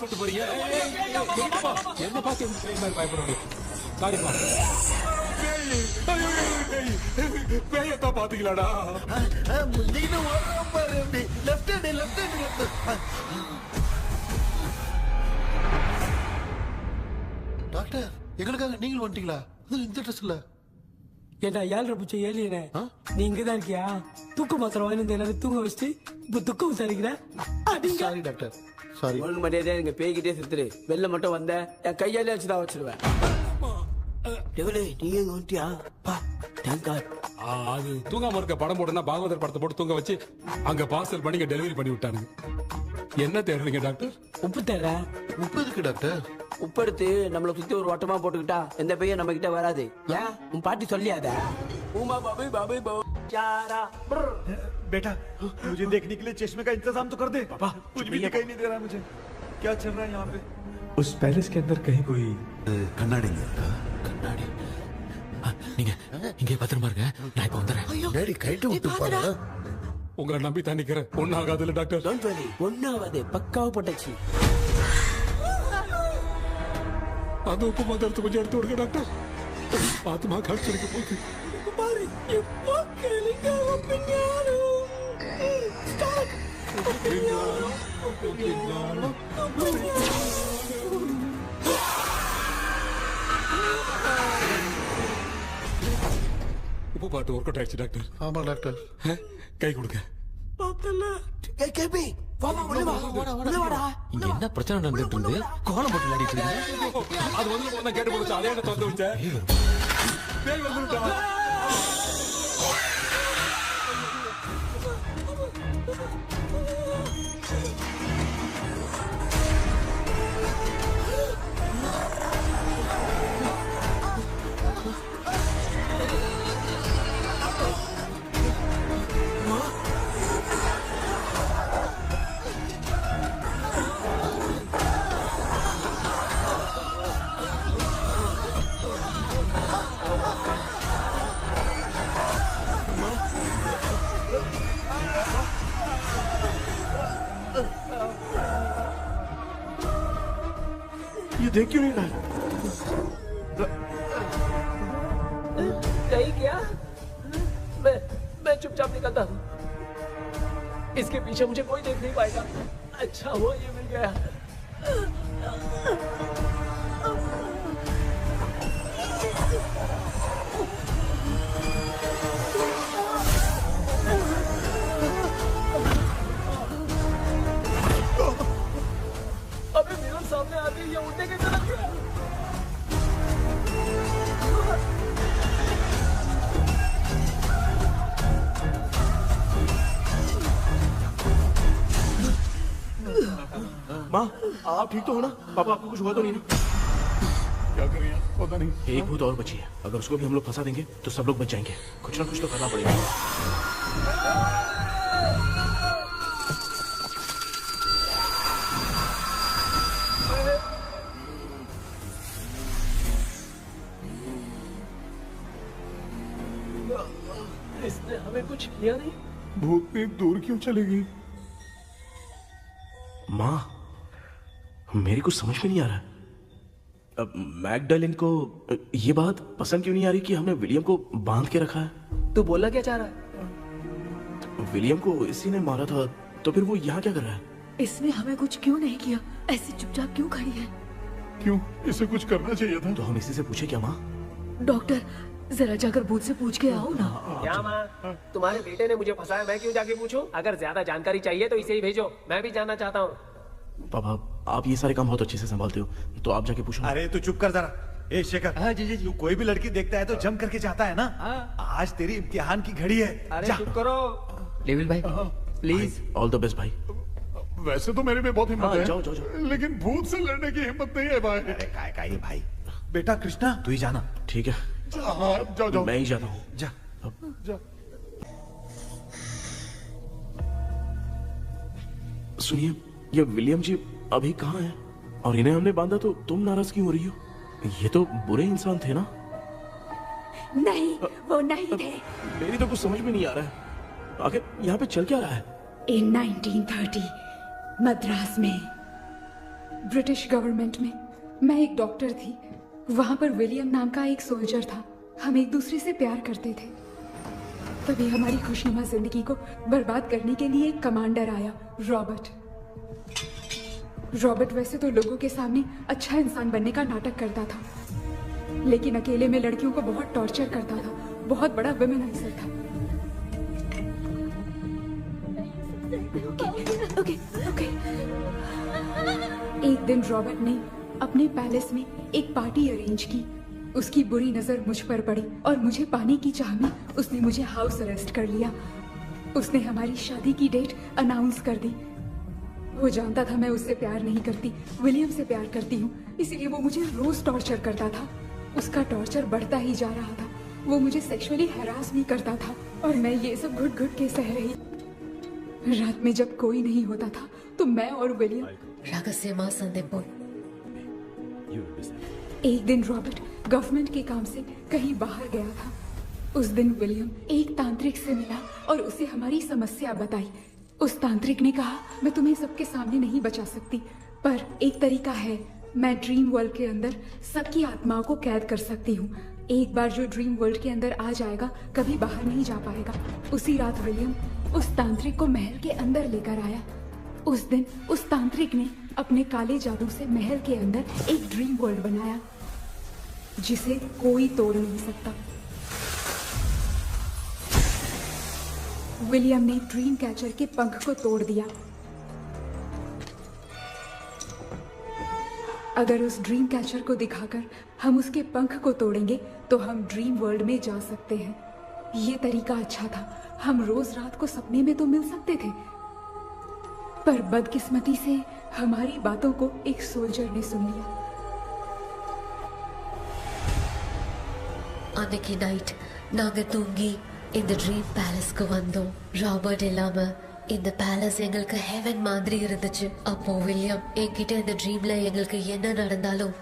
சொல்லிட்டு போறீங்க? என்ன பார்த்து பயப்படுறீங்க? சாரிப்பா. பேயத்தான் பாத்தீங்களாடா? டாக்டர், எங்களுக்காக நீங்களும் வந்துட்டீங்களா? இந்த ட்ரெஸ்ல ஏண்டா 7:30 பூச்சி ஏலியனே, நீ இங்கதான் இருக்கியா? தூக்க மாத்திரம் வாங்கி எல்லாரும் தூங்க வச்சுட்டு இப்ப துக்கம் விசாரிக்கிற. Sorry doctor, sorry. ஒழுங்கு மரியாதையா நீங்க பேய்கிட்டே செத்துரு. வெளில மட்டும் வந்த என் கையாலே வச்சுதான் வச்சிருவேன். நீங்க எங்க வந்துட்டியா? அது தூங்காம இருக்க படம் போட்டுனா பாகவதர் படத்தை போட்டு தூங்க வச்சு அங்க பார்சல் பண்ணி டெலிவரி பண்ணி விட்டானுங்க. என்ன தேடுறீங்க டாக்டர்? உப்பு தேட. உப்பு இருக்கு டாக்டர். உப்பு எடுத்து நம்மள சுத்தி ஒரு வட்டமா போட்டுக்கிட்டா எந்த பையன் நம்ம கிட்ட வராது. ஏன் உன் பாட்டி சொல்லியாத? बेटा मुझे देखने के लिए चश्मे का इंतजाम तो कर दे। पापा कुछ भी दिखाई नहीं दे रहा मुझे, क्या चल रहा है यहाँ पे? उस पैलेस के अंदर कहीं कोई கண்ணாடி கண்ணாடி நீங்க இங்கே பத்திரமா இருங்க, நான் இப்ப வந்துடுறேன். டேடி கைட்டு விட்டு பாரு. உங்களை நம்பி தான் நிக்கிறேன். ஒன்னாகாதுல டாக்டர்? ஒன்னாவது பக்காவ போட்டாச்சு. அந்த உப்பு மாத்திரத்தை கொஞ்சம் எடுத்து விடுங்க டாக்டர். ஆத்மா கஷ்டம் போகுது. பாரு இப்போ கேளுங்க. உப்பு பாட்டு ஒர்க் அவுட் ஆயிடுச்சு டாக்டர். ஆமா டாக்டர். கை கொடுங்க. இங்க என்ன பிரச்சனை நடந்துட்டு இருந்து கோலம் போட்டு விளையாடிட்டு இருக்கீங்க? அது வந்து கேட்டு போச்சு. அதே திறந்து வச்சேன். பேய் வந்துட்டா. ये देख क्यों नहीं रहा? नहीं क्या? मैं चुपचाप निकलता हूँ. इसके पीछे मुझे कोई देख नहीं पाएगा. अच्छा हुआ ये मिल गया. माँ आप ठीक तो हो ना? पापा आपको कुछ हुआ तो नहीं ना? क्या करें यार, पता नहीं। एक भूत और बची है, अगर उसको भी हम लोग फंसा देंगे तो सब लोग बच जाएंगे। कुछ ना कुछ तो करना पड़ेगा। इसने हमें कुछ किया नहीं। भूतनी दूर क्यों चली गई? माँ मेरी कुछ समझ में नहीं आ रहा। अब मैगडालिन को ये बात पसंद क्यों नहीं आ रही कि हमने विलियम को बांध के रखा है? तू बोलना क्या चाह रहा है? विलियम को इसी ने मारा था, तो फिर वो यहाँ क्या कर रहा है? इसने हमें कुछ क्यों नहीं किया? ऐसे चुपचाप क्यों खड़ी है? क्यों, इसे कुछ करना चाहिए था। तो हम इसी से पूछे क्या माँ? डॉक्टर जरा जाकर भूत से पूछ के आओ ना। क्या माँ, तुम्हारे बेटे ने मुझे फंसाया, मैं क्यों जाके पूछूं? अगर ज्यादा जानकारी चाहिए तो इसे ही भेजो, मैं भी जानना चाहता हूँ। पापा आप ये सारे काम बहुत अच्छे से संभालते हो, तो आप जाके पूछो। अरे तू चुप कर जरा। ए शेखर, हाँ जी। तू कोई भी लड़की देखता है तो जम करके चाहता है ना? आज तेरी इम्तिहान की घड़ी है। अरे चुप करो डेविल भाई, प्लीज। ऑल द बेस्ट भाई। वैसे तो मेरे में बहुत हिम्मत है, जाओ, जाओ, जाओ। लेकिन भूत से लड़ने की हिम्मत नहीं है भाई। अरे काय काय भाई। बेटा कृष्णा तू ही जाना। ठीक है, हाँ, जाओ जाओ। मैं ही जाता हूँ। जा जा। सुनिए, ये विलियम जी अभी कहाँ हैं? और इन्हें हमने बांधा तो तुम नाराज क्यों हो रही हो? ये तो बुरे इंसान थे ना? नहीं, वो नहीं थे। मेरी तो कुछ समझ में नहीं आ रहा है, आखिर यहाँ पे चल क्या रहा है? इन 1930 मद्रास में ब्रिटिश गवर्नमेंट में मैं एक डॉक्टर थी। वहां पर विलियम नाम का एक सोल्जर था। हम एक दूसरे से प्यार करते थे। तभी हमारी खुशनुमा जिंदगी को बर्बाद करने के लिए एक कमांडर आया, रॉबर्ट। रॉबर्ट वैसे तो लोगों के सामने अच्छा इंसान बनने का नाटक करता था, लेकिन अकेले में लड़कियों को बहुत टॉर्चर करता था। बहुत बड़ा वुमेनाइजर था। ओके। एक दिन रॉबर्ट ने अपने पैलेस में एक पार्टी अरेंज की। उसकी बुरी नजर मुझ पर पड़ी और मुझे पाने की चाह में उसने मुझे हाउस अरेस्ट कर लिया। उसने हमारी शादी की डेट अनाउंस कर दी। वो जानता था मैं उससे प्यार नहीं करती, विलियम से प्यार करती हूँ, इसलिए वो मुझे रोज टॉर्चर करता था। उसका टॉर्चर बढ़ता ही जा रहा था। वो मुझे सेक्सुअली हैरास भी करता था और मैं ये सब घुट घुट के सह रही। रात में जब कोई नहीं होता था तो मैं और विलियम एक दिन रॉबर्ट गवर्नमेंट के काम से कहीं बाहर गया था। उस दिन विलियम एक तांत्रिक से मिला और उसे हमारी समस्या बताई। उस तांत्रिक ने कहा, मैं तुम्हें सबके सामने नहीं बचा सकती, पर एक तरीका है। मैं ड्रीम वर्ल्ड के अंदर सबकी आत्माओं को कैद कर सकती हूँ। एक बार जो ड्रीम वर्ल्ड के अंदर आ जाएगा कभी बाहर नहीं जा पाएगा। उसी रात विलियम उस तांत्रिक को महल के अंदर लेकर आया। उस दिन उस तांत्रिक ने अपने काले जादू से महल के अंदर एक ड्रीम वर्ल्ड बनाया जिसे कोई तोड़ नहीं सकता। विलियम ने ड्रीम कैचर के पंख को तोड़ दिया। अगर उस ड्रीम कैचर को दिखाकर हम उसके पंख को तोड़ेंगे तो हम ड्रीम वर्ल्ड में जा सकते हैं। ये तरीका अच्छा था। हम रोज रात को सपने में तो मिल सकते थे, पर बदकिस्मती से हमारी बातों को एक सोल्जर ने सुन लिया। அன்னைக்கு நைட் நாங்க தூங்கி இந்த ட்ரீம் பேலஸ்க்கு வந்தோம். ராபர்ட் இல்லாம இந்த பேலஸ் எங்களுக்கு ஹெவன் மாதிரி இருந்துச்சு. அப்போ வில்லியம் என்கிட்ட இந்த ட்ரீம்ல எங்களுக்கு என்ன நடந்தாலும்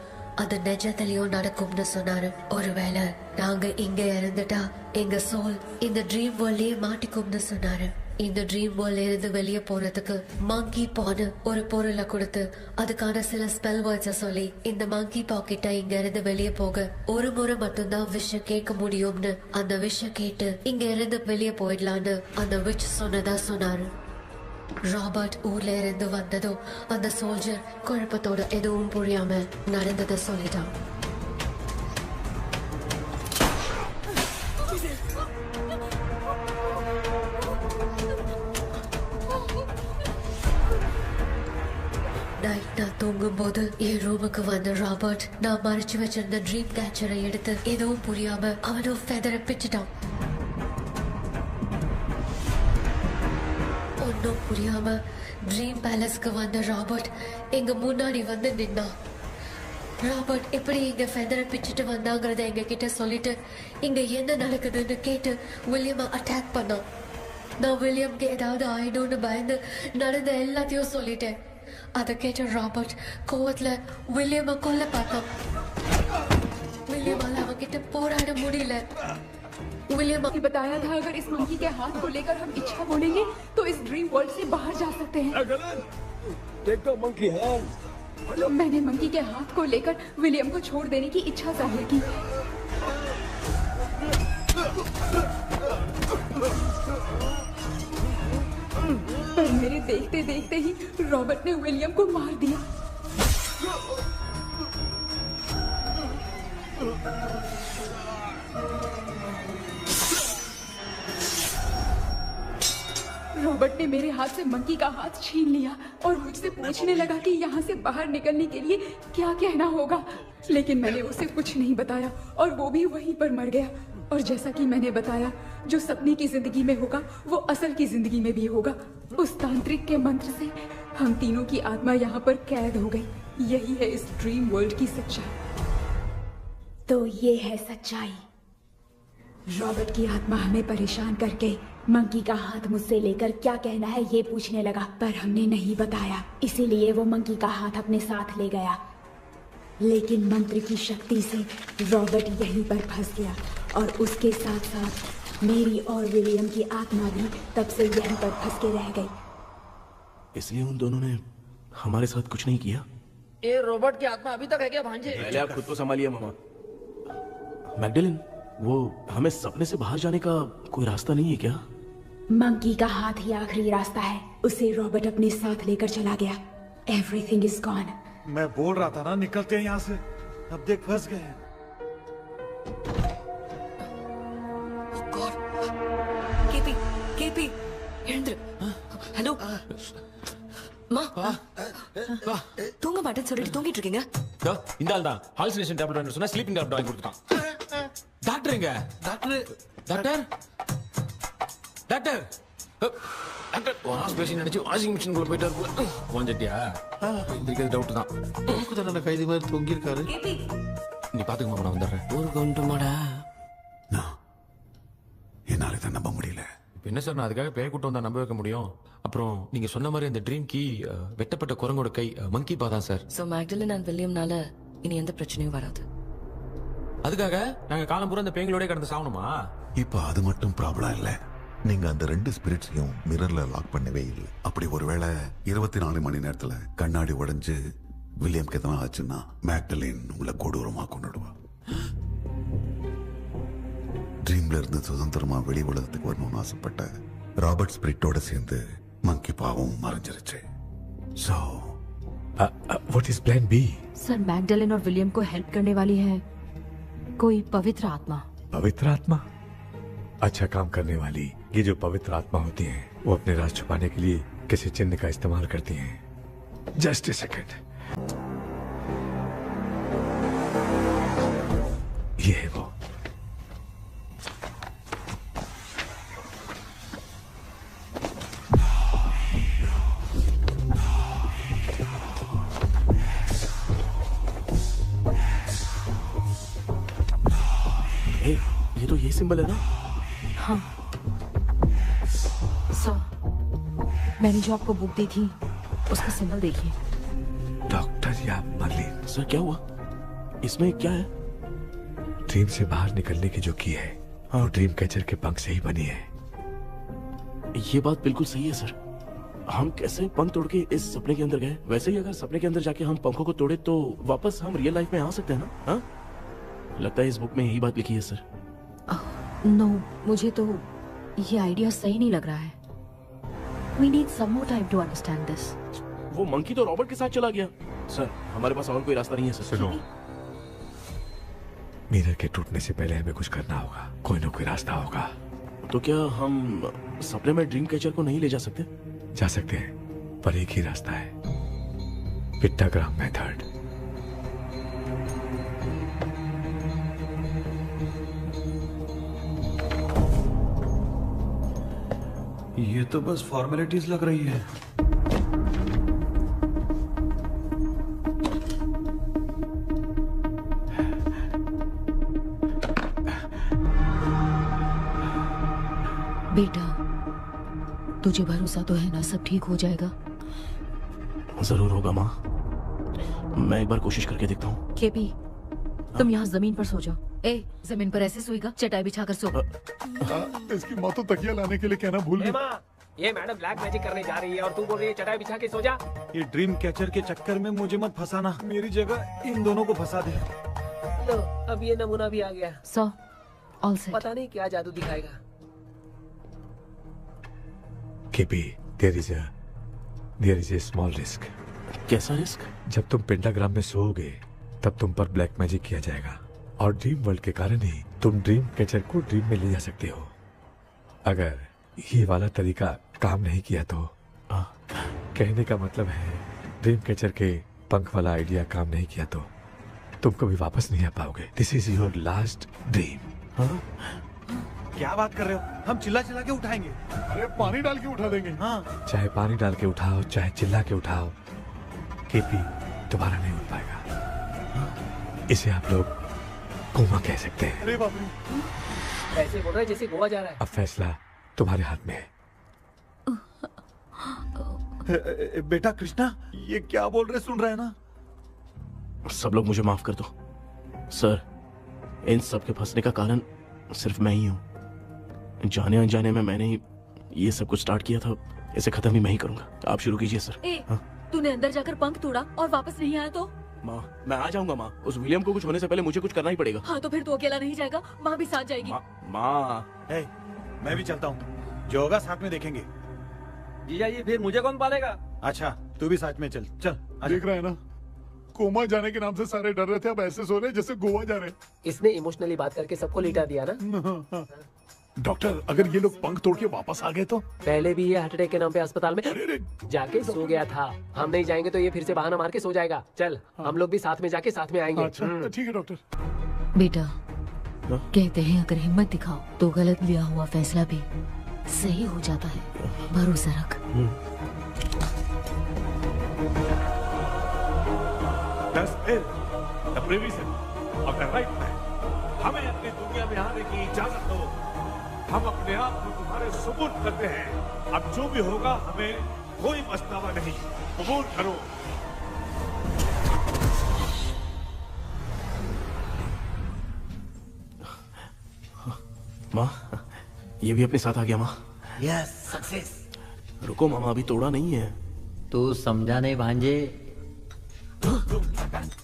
அது நிஜத்திலயும் நடக்கும்னு சொன்னாரு. ஒருவேளை நாங்க இங்க இருந்துட்டா எங்க சோல் இந்த ட்ரீம் வேர்ல்ட்லயே மாட்டிக்கும்னு சொன்னாரு. இந்த ட்ரீம் வேர்ல்ட்ல இருந்து வெளியே போறதுக்கு மங்கி பான்னு ஒரு பொருளை கொடுத்து அதுக்கான சில ஸ்பெல் வேர்ட்ஸை சொல்லி இந்த மங்கி பாக்கெட்டை இங்க இருந்து வெளியே போக ஒரு முறை மட்டும்தான் விஷயம் கேட்க முடியும்னு அந்த விஷயம் கேட்டு இங்க இருந்து வெளியே போயிடலான்னு அந்த விச் சொன்னதா சொன்னாரு. ராபர்ட் ஊர்ல இருந்து வந்ததும் அந்த சோல்ஜர் குழப்பத்தோட எதுவும் புரியாம நடந்ததை சொல்லிட்டான். நைட் நான் தூங்கும் போது என் ரூமுக்கு வந்த ராபர்ட் நான் மறைச்சு வச்சிருந்த ட்ரீம் கேச்சரை எடுத்து எதுவும் புரியாம அவனும் ஃபெதரை பிச்சுட்டான். ஒன்னும் புரியாம ட்ரீம் பேலஸ்க்கு வந்த ராபர்ட் எங்க முன்னாடி வந்து நின்னா. ராபர்ட் எப்படி இங்க ஃபெதரை பிச்சுட்டு வந்தாங்கிறத எங்க கிட்ட சொல்லிட்டு இங்க என்ன நடக்குதுன்னு கேட்டு வில்லியமை அட்டாக் பண்ணான். நான் வில்லியம்க்கு ஏதாவது ஆயிடும்னு பயந்து நடந்த எல்லாத்தையும் சொல்லிட்டேன். அதை கேட்ட ராபர்ட் கோவத்துல வில்லியமை கொல்ல பார்த்தான். विलियम அவன்கிட்ட போராட முடியல. विलियम ने बताया था अगर इस मंकी के हाथ को लेकर हम इच्छा बोलेंगे तो इस ड्रीम वर्ल्ड से बाहर जा सकते हैं. मैंने मंकी के हाथ को लेकर विलियम को छोड़ देने की इच्छा जाहिर की. पर मेरे देखते देखते ही रॉबर्ट ने विलियम को मार दिया. रॉबर्ट ने मेरे हाथ से मंकी का हाथ छीन लिया और मुझसे पूछने लगा कि यहाँ से बाहर निकलने के लिए क्या कहना होगा. लेकिन मैंने उसे कुछ नहीं बताया और वो भी वहीं पर मर गया. और जैसा कि मैंने बताया, जो सपने की जिंदगी में होगा वो असल की जिंदगी में भी होगा. उस तांत्रिक के मंत्र से हम तीनों की आत्मा यहाँ पर कैद हो गई. यही है इस ड्रीम वर्ल्ड की सच्चाई. तो ये है सच्चाई. रॉबर्ट की आत्मा हमें परेशान करके मंकी का हाथ मुझसे लेकर क्या कहना है ये पूछने लगा, पर हमने नहीं बताया. इसीलिए वो मंकी का हाथ अपने साथ ले गया. लेकिन मंत्र की शक्ति से रॉबर्ट यहीं पर फंस गया और उसके साथ साथ मेरी और विलियम की आत्मा भी तब से यहीं पर फंस के रह गई. इसलिए उन दोनों ने हमारे साथ कुछ नहीं किया. ये रॉबर्ट की आत्मा अभी तक है क्या भांजे? पहले आप खुद को संभालिए मामा. मैगडेलिन, वो हमें सपने से बाहर जाने का कोई रास्ता नहीं है क्या? मंकी का हाथ ही आखिरी रास्ता है. उसे रॉबर्ट अपने साथ लेकर चला गया. Everything is gone. मैं बोल रहा था ना निकलते हैं यहाँ से. अब देख फंस गए हैं. केपी ஹலோ மா தூங்க மாட்டேன்னு சொல்லிட்டு தூங்கிட்டு இருக்கீங்க. இந்த ஆள் தான் ஹாலுசினேஷன் டேப்லெட் வாங்கி சொன்னா ஸ்லீப்பிங் டேப்லெட் வாங்கி கொடுத்துட்டான். டாக்டர் எங்க? டாக்டர் டாக்டர் டாக்டர் டாக்டர் பேசி நினைச்சு வாஷிங் மிஷின் குள்ள போயிட்டாரு. வாஞ்சிட்டியா? இதுக்கு டவுட் தான். தான் கைதி மாதிரி தொங்கி இருக்காரு. நீ பாத்துக்க மாமா, நான் வந்துடுறேன். ஊருக்கு வந்துமாடா. என்னால இதை நம்ப முடியல. இப்போ என்ன சார், நான் அதுக்காக பேய் கூட்டம் வந்தா நம்ப வைக்க முடியும்? அப்புறம் நீங்க சொன்ன மாதிரி அந்த ட்ரீம் கீ வெட்டப்பட்ட குரங்கோட கை மங்கி பா தான் சார். சோ மேக்டலின் அண்ட் வில்லியம்னால இனி எந்த பிரச்சனையும் வராது. அதுக்காக நாங்க காலம் பூரா அந்த பேய்களோட கடந்து சாவணுமா? இப்ப அது மட்டும் ப்ராப்ளம் இல்ல. நீங்க அந்த ரெண்டு ஸ்பிரிட்ஸையும் மிரர்ல லாக் பண்ணவே இல்லை. அப்படி ஒருவேளை 24 மணி நேரத்துல கண்ணாடி உடைஞ்சு வில்லியம்க்கு எதனா ஆச்சுன்னா மேக்டலின் உங்களை கொடூரமா கொண்டுடுவா. ட்ரீம்ல இருந்து சுதந்திரமா வெளி உலகத்துக்கு வரணும்னு ஆசைப்பட்ட ராபர்ட் ஸ்பிரிட்டோட சேர்ந்து மங்கி பாவம் மறைஞ்சிருச்சு. So what is plan B? Sir Magdalene और विलियम को हेल्प करने वाली है कोई पवित्र आत्मा. पवित्र आत्मा? अच्छा काम करने वाली ये जो पवित्र आत्मा होती हैं, वो अपने राज छुपाने के लिए किसी चिन्ह का इस्तेमाल करती हैं. Just a second. ये है वो. ये तो ये सिंबल है ना? हाँ सर, मैंने जो आपको बुक दी थी उसका सिंबल देखिए. डॉक्टर या मर्लिन. सर क्या हुआ? इसमें क्या है? ड्रीम से बाहर निकलने की जो की है, हाँ, वो ड्रीम कैचर के पंख से ही बनी है. ये बात बिल्कुल सही है सर. हम कैसे पंख तोड़ के इस सपने के अंदर गए? वैसे ही अगर सपने के अंदर जाके हम पंखों को तोड़े तो वापस हम रियल लाइफ में आ सकते हैं ना? हाँ, लगता है इस बुक में यही बात लिखी है सर. नो, मुझे तो ये आइडिया सही नहीं लग रहा है. We need some more time to understand this. वो मंकी तो रॉबर्ट के साथ चला गया. सर हमारे पास और कोई रास्ता नहीं है सर. सुनो, मिरर के टूटने से पहले हमें कुछ करना होगा. कोई ना कोई रास्ता होगा. तो क्या हम सपने में ड्रीम कैचर को नहीं ले जा सकते? जा सकते हैं, पर एक ही रास्ता है. पिट्टाग्राम मेथड. ये तो बस फॉर्मेलिटीज लग रही है। बेटा, तुझे भरोसा तो है ना सब ठीक हो जाएगा? जरूर होगा माँ, मैं एक बार कोशिश करके देखता हूँ। केपी, तुम यहाँ जमीन पर सो जाओ। ए, जमीन पर ऐसे सोएगा? चटाई बिछाकर सो। इसकी माँ तो तकिया लाने के लिए कहना भूल गई। ये मैडम ब्लैक मैजिक करने जा रही है और तू बोल रही है चटाई बिछा के सो जा। ये ड्रीम कैचर के चक्कर में मुझे मत फंसाना, मेरी जगह इन दोनों को फंसा दे। लो, अब ये नमूना भी आ गया। So, all set. पता नहीं क्या जादू दिखाएगा। KP, there is a small risk. कैसा रिस्क? जब तुम पेंटाग्राम में सोओगे तब तुम पर ब्लैक मैजिक किया जाएगा और ड्रीम वर्ल्ड के कारण ही तुम ड्रीम कैचर को ड्रीम में ले जा सकते हो। अगर ये वाला तरीका काम नहीं किया तो कहने का मतलब है ड्रीम कैचर के पंख वाला आइडिया काम नहीं किया तो तुम कभी वापस नहीं आ पाओगे। This is your last dream. क्या बात कर रहे हो? हम चिल्ला चिल्ला के उठाएंगे। अरे पानी डाल के उठा देंगे। हाँ, चाहे पानी डाल के उठाओ, चाहे चिल्ला के उठाओ, केपी दोबारा नहीं उठ पाएगा। इसे आप लोग कोमा कह सकते हैं। अरे बाप रे, ऐसे बोल रहा है जैसे गोवा जा रहा है। अब फैसला तुम्हारे हाथ में है। बेटा कृष्णा, ये क्या बोल रहे सुन रहे हैं ना? सब लोग मुझे माफ कर दो सर, इन सब के फंसने का कारण सिर्फ मैं ही हूँ। जाने अनजाने में मैंने ही ये सब कुछ स्टार्ट किया था, इसे खत्म भी मैं ही करूंगा। आप शुरू कीजिए सर। तूने अंदर जाकर पंख तोड़ा और वापस नहीं आया तो? माँ, मैं आ जाऊंगा माँ। उस विलियम को कुछ होने से पहले मुझे कुछ करना ही पड़ेगा। हाँ, तो फिर तू अकेला नहीं जाएगा, माँ भी साथ जाएगी। माँ, मैं भी चलता हूँ, जो होगा साथ में देखेंगे। जीजा जी, फिर मुझे कौन पालेगा? अच्छा, तू भी साथ में चल। चल देख रहा है ना, कोमा जाने के नाम से सारे डर रहे थे, अब ऐसे सो रहे जैसे गोवा जा रहे। इसने इमोशनली बात करके सबको लिटा दिया ना। डॉक्टर, अगर ये लोग पंख तोड़ के वापस आ गए तो? पहले भी ये हार्ट अटैक के नाम पे अस्पताल में जाके सो गया था। हम नहीं जाएंगे तो ये फिर से बहाना मार के सो जाएगा। चल, हम लोग भी साथ में जाके साथ में आएंगे। अच्छा, ठीक है डॉक्टर। बेटा, कहते हैं अगर हिम्मत दिखाओ तो गलत लिया हुआ फैसला भी सही हो जाता है। भरोसा रख। हमें अपनी दुनिया में आने की इजाजत दो। हम अपने आप को तुम्हारे सुपुर्द करते हैं। अब जो भी होगा हमें कोई पछतावा नहीं। कबूल करो। माँ, ये भी अपने साथ आ गया। माँ, यस, सक्सेस। रुको मामा, अभी तोड़ा नहीं है। तू समझा नहीं भांजे।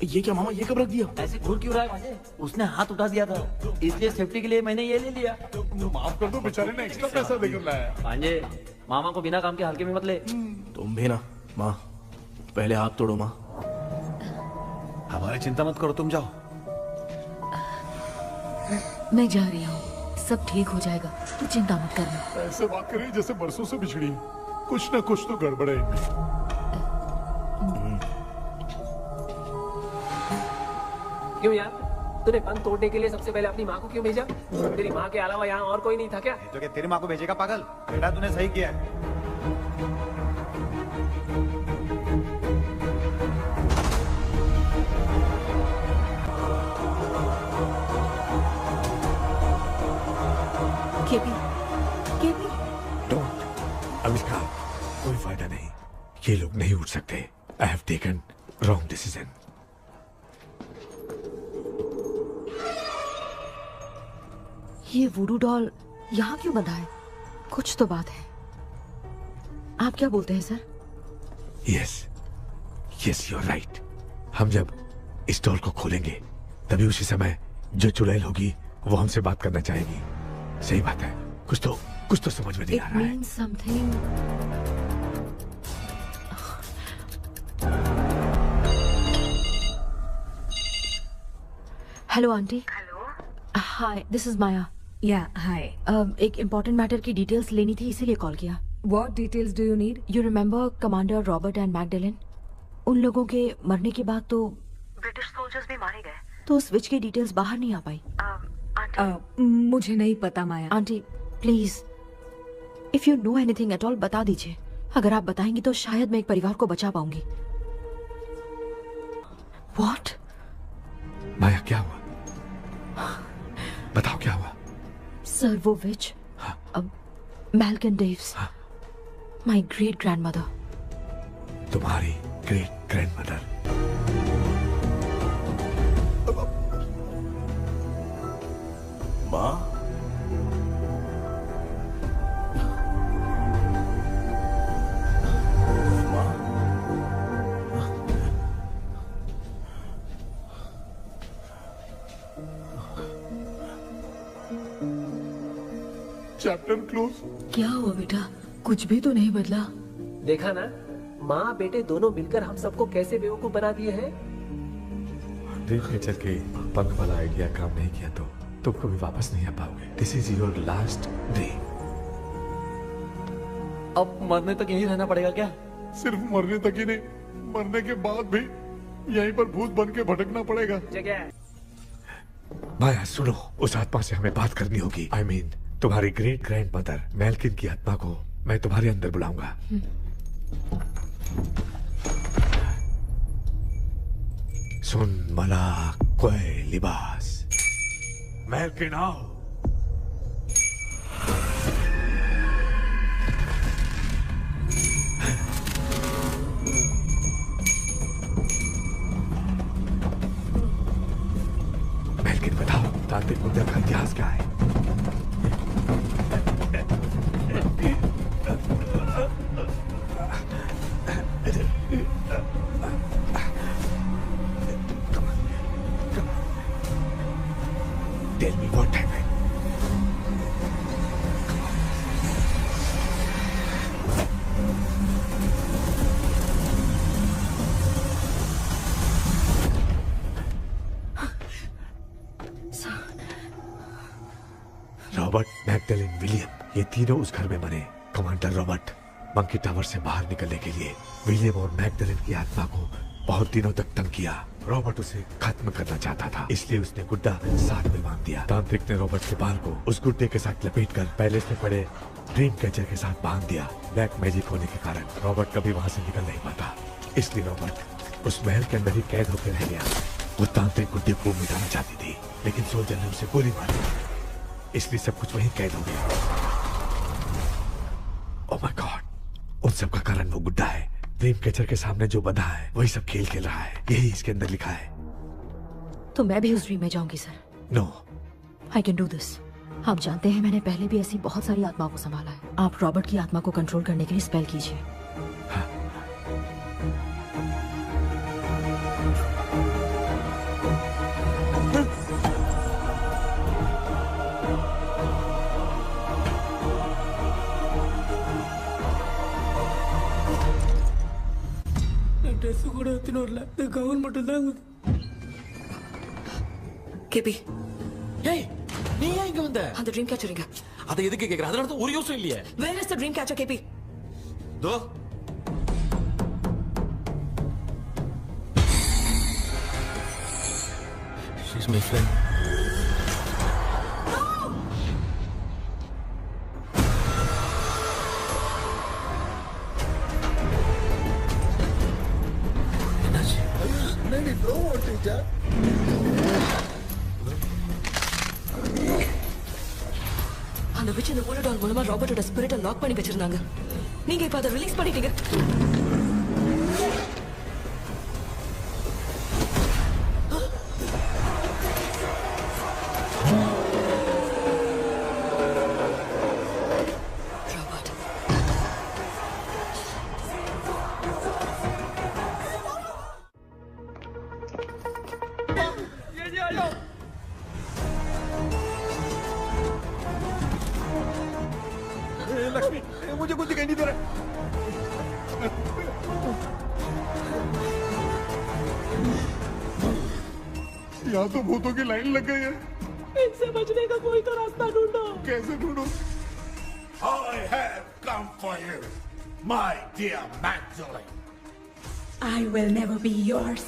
ये क्या मामा, ये कब रख दिया? ऐसे घूर क्यों रहा है भांजे? उसने हाथ उठा दिया था, इसलिए सेफ्टी के लिए मैंने ये ले लिया। माफ कर दो, बेचारे ने एक्स्ट्रा पैसा देकर लाया। भांजे, मामा को बिना काम के हल्के में मत ले। तुम भी ना। माँ, पहले हाथ तोड़ो। माँ, हमारी चिंता मत करो, तुम जाओ। मैं जा रही हूँ, सब ठीक हो जाएगा, तू चिंता मत करना। ऐसे बात कर रही है जैसे बरसों से बिछड़ी। कुछ न कुछ तो गड़बड़ है इनमें। क्यों यार, तूने पंख तोड़ने के लिए सबसे पहले अपनी माँ को क्यों भेजा? तेरी माँ के अलावा यहाँ और कोई नहीं था क्या? तो क्या तेरी माँ को भेजेगा पागल? बेटा, तूने सही किया है। केपी, डोंट, आविष्कार, कोई फायदा नहीं। ये लोग नहीं उठ सकते। I have taken wrong decision. ये वुडू डॉल यहाँ क्यों बंधा है? कुछ तो बात है। आप क्या बोलते हैं sir? Yes, you are right. हम जब इस डॉल को खोलेंगे तभी उसी समय जो चुड़ैल होगी वो हमसे बात करना चाहेगी। सही बात है। कुछ तो समझ में नहीं आ रहा है। It means something. Hello aunty. Hello, hi, this is Maya. Yeah hi. एक इम्पोर्टेंट मैटर की डिटेल्स लेनी थी, इसीलिए कॉल किया। What details do you need? You remember commander Robert and Magdalene? उन लोगों के मरने के बाद तो ब्रिटिश सोल्जर्स भी मारे गए, तो स्विच की डिटेल्स बाहर नहीं आ पाई। मुझे नहीं पता Maya. Aunty please, if you know anything at all बता दीजिए। अगर आप बताएंगी तो शायद मैं एक परिवार को बचा पाऊंगी। What? माया क्या हुआ? बताओ क्या हुआ? सर वो विच मैल्कन डेव्स, माय ग्रेट ग्रैंडमदर। तुम्हारी ग्रेट ग्रैंडमदर? माँ? Chapter close. क्या हुआ बेटा? कुछ भी तो नहीं बदला। देखा ना, माँ बेटे दोनों मिलकर हम सबको कैसे बेवकूफ बना दिए हैं। ड्रीम कैचर के पंख वाला आइडिया काम नहीं किया तो तुम कभी वापस नहीं आ पाओगे। This is your last dream. अब मरने तक यहीं रहना पड़ेगा क्या? सिर्फ मरने तक ही नहीं, मरने के बाद भी यहीं पर भूत बन के भटकना पड़ेगा। जगह माया सुनो, उस आत्मा से हमें बात करनी होगी। I mean, तुम्हारी ग्रेट ग्रैंड मदर मैल्किन की आत्मा को मैं तुम्हारे अंदर बुलाऊंगा। सुन मला कोई लिबास, मैल्किन आओ। मैल्किन बताओ, तांत्रिक मुद्रा का इतिहास क्या है? Tell me what happened. Robert, Magdalene, William, ये तीनों उस घर में मरे। कमांडर रॉबर्ट मंकी टावर से बाहर निकलने के लिए विलियम और मैगडलेन की आत्मा को बहुत दिनों तक तंग किया। रॉबर्ट उसे खत्म करना चाहता था, इसलिए उसने गुड्डा साथ में बांध दिया। तांत्रिक ने रॉबर्ट के बाल को उस गुड्डे के साथ लपेटकर पैलेस में पड़े ड्रीम कैचर के साथ बांध दिया। ब्लैक मैजिक होने के कारण रॉबर्ट कभी वहां से निकल नहीं पाता, इसलिए रॉबर्ट उस महल के अंदर ही कैद होकर रह गया। वो तांत्रिक गुड्डे को मिटाना चाहती थी, लेकिन सोल्जर ने उसे गोली मार दी, इसलिए सब कुछ वहीं कैद हो गया। ओह माय गॉड, उन सब का कारण वो गुड्डा है। ड्रीम कैचर के सामने जो बंधा है वही सब खेल खेल रहा है, यही इसके अंदर लिखा है। तो मैं भी उस ड्रीम में जाऊंगी sir. No, I can do this. आप जानते हैं मैंने पहले भी ऐसी बहुत सारी आत्माओं को संभाला है। आप रॉबर्ट की आत्मा को कंट्रोल करने के लिए स्पेल कीजिए। ட்ரெஸ் கூட எடுத்துன்னு வரல, இந்த கவுன் மட்டும் தான். கேபி, ஏய் நீ ஏன் இங்க வந்த? அந்த ட்ரீம் கேச்சரிங்க. அதை எதுக்கு கேக்குற? அதனால தான் ஒரு யூஸும் இல்லையே. Where is the dream catcher, KP? Though she's my friend. அந்த விச் இந்த வோல்ட் டால் மூலமா ராபர்ட்டோட ஸ்பிரிட்டை லாக் பண்ணி வச்சிருந்தாங்க. நீங்க இப்ப அதை ரிலீஸ் பண்ணிட்டீங்க. लक्ष्मी, मुझे कुछ दिखाई नहीं दे रहा। यहाँ तो भूतों की लाइन लग गई है। इनसे बचने का कोई तो रास्ता ढूंढो। कैसे ढूंढो? I have come for you, my dear Magdalene. I will never be yours.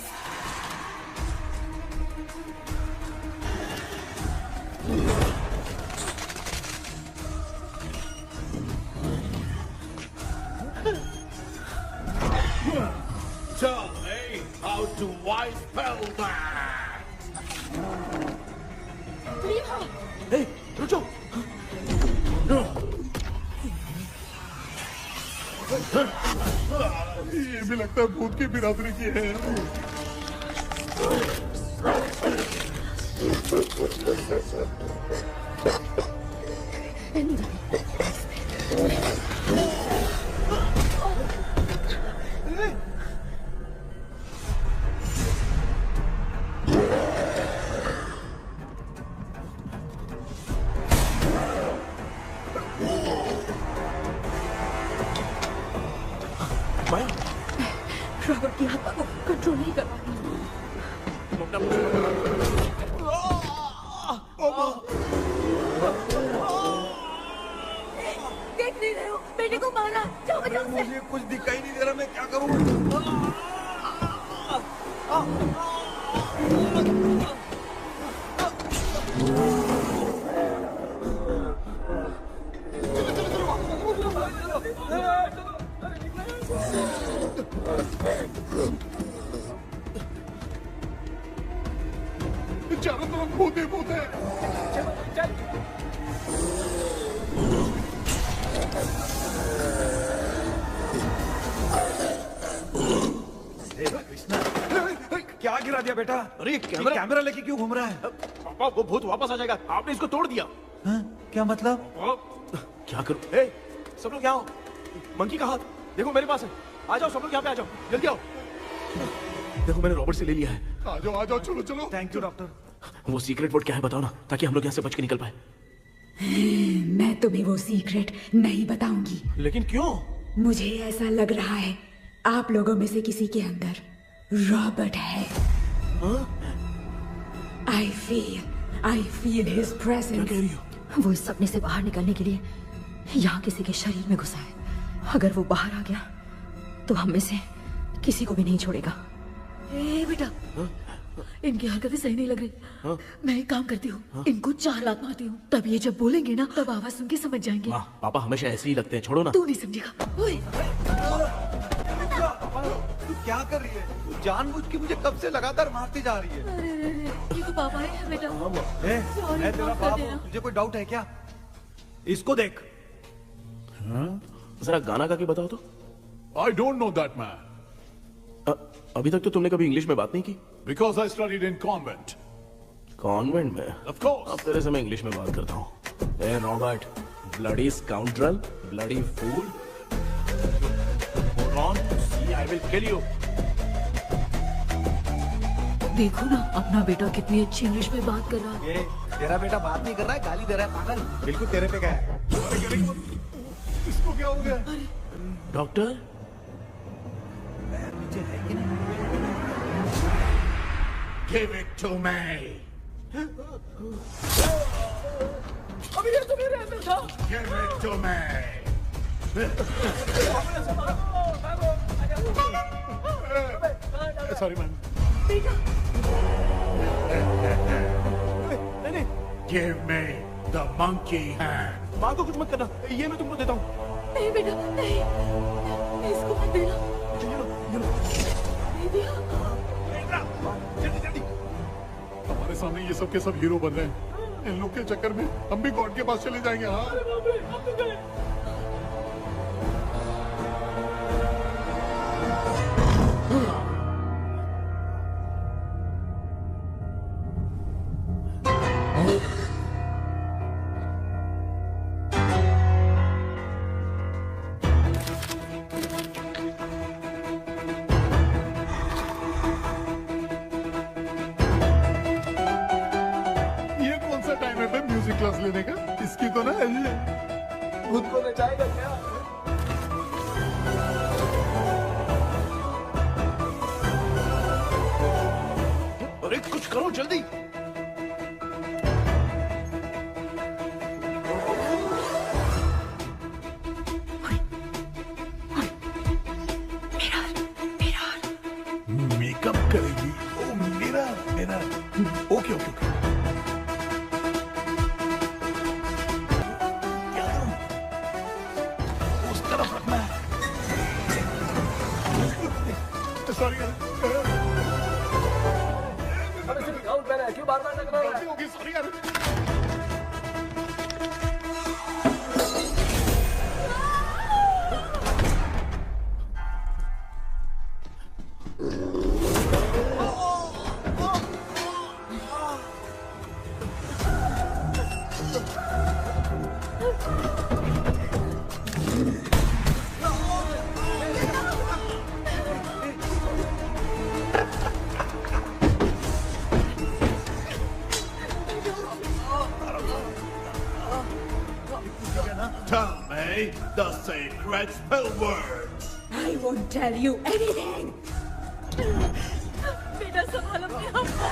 Tell me how to wipe Spellman. Hey, रुको। ये भी लगता है भूत की बिरादरी की है। रॉबर्ट की आत्मा को कंट्रोल नहीं कर पा रही। देख नहीं रहे हो बेटे को मारा। जाओ बचाओ उसे। मुझे कुछ दिखाई नहीं दे रहा, मैं क्या करूँ? चारों तरफ भूत ही भूत है। कृष्णा, क्या गिरा दिया बेटा? अरे कैमरा लेके क्यों घूम रहा है? पापा वो भूत वापस आ जाएगा, आपने इसको तोड़ दिया। क्या मतलब? क्या करूं? ए, सब लोग यहाँ आओ। मंकी का हाथ देखो मेरे पास है। आ जाओ सब लोग यहाँ पे, आ जाओ जल्दी आओ। देखो मैंने रॉबर्ट से ले लिया है। आ जाओ चलो चलो। Thank you doctor. वो सीक्रेट वर्ड क्या है बताओ ना, ताकि हम लोग यहाँ से बच के निकल पाए। मैं तुम्हें वो सीक्रेट नहीं बताऊंगी। लेकिन क्यों? मुझे ऐसा लग रहा है आप लोगों में से किसी के अंदर रॉबर्ट है। I feel his presence। क्या कह रही हो? वो इस सपने से बाहर निकलने के लिए यहाँ किसी के शरीर में घुसा है। अगर वो बाहर आ गया तो हम में से किसी को भी नहीं छोड़ेगा। ए बेटा, इनकी हरकतें सही नहीं लग रही। मैं एक काम करती हूँ, इनको 4 लात मारती हूँ, तब ये जब बोलेंगे ना तब आवाज सुन के समझ जाएंगे। पापा हमेशा ऐसे ही लगते हैं, छोड़ो ना। तू नहीं समझेगा। ओए, तू क्या कर रही है? तू जानबूझ के मुझे कब से लगातार मारती जा रही है। अरे, ये तो पापा है बेटा। मैं तेरा बाप हूँ, तुझे कोई डाउट है क्या? इसको देख। जरा गाना गा के बताओ तो। I don't know that man. अभी तक तो तुमने कभी इंग्लिश में बात नहीं की। Because I studied in convent. Convent में? Of course. अब तेरे से मैं इंग्लिश में बात करता हूँ। ए Robert, bloody scoundrel, bloody fool, hold on, see I will kill you. देखो ना अपना बेटा कितनी अच्छी इंग्लिश में बात कर रहा है। ये तेरा बेटा बात नहीं कर रहा है, गाली दे रहा है पागल। बिल्कुल तेरे पे क्या है? इसको क्या हो गया? Doctor Give it to me. अभी ये तो मेरे अंदर था। Give it to me. Sorry man. नहीं। Give me the monkey hand. माँ को कुछ मत करना, ये मैं तुमको देता हूँ। नहीं बेटा, नहीं, इसको मत देना। नहीं दिया। हमारे सामने ये सब के सब हीरो बन रहे हैं। इन लोग के चक्कर में हम भी गॉड के पास चले जाएंगे। हाँ क्लास लेने का। इसकी तो ना खुद को नचाएगा क्या? अरे कुछ करो जल्दी। मेकअप करेगी। ओ मेरा मेरा ओके ओके ओके। सॉरी अबे सिर्फ गाउन पहना है, क्यों बार-बार टकरा रहा है? होगी, सॉरी यार। Tell me the sacred spell words. I won't tell you anything. बेटा संभाल अपने आप को।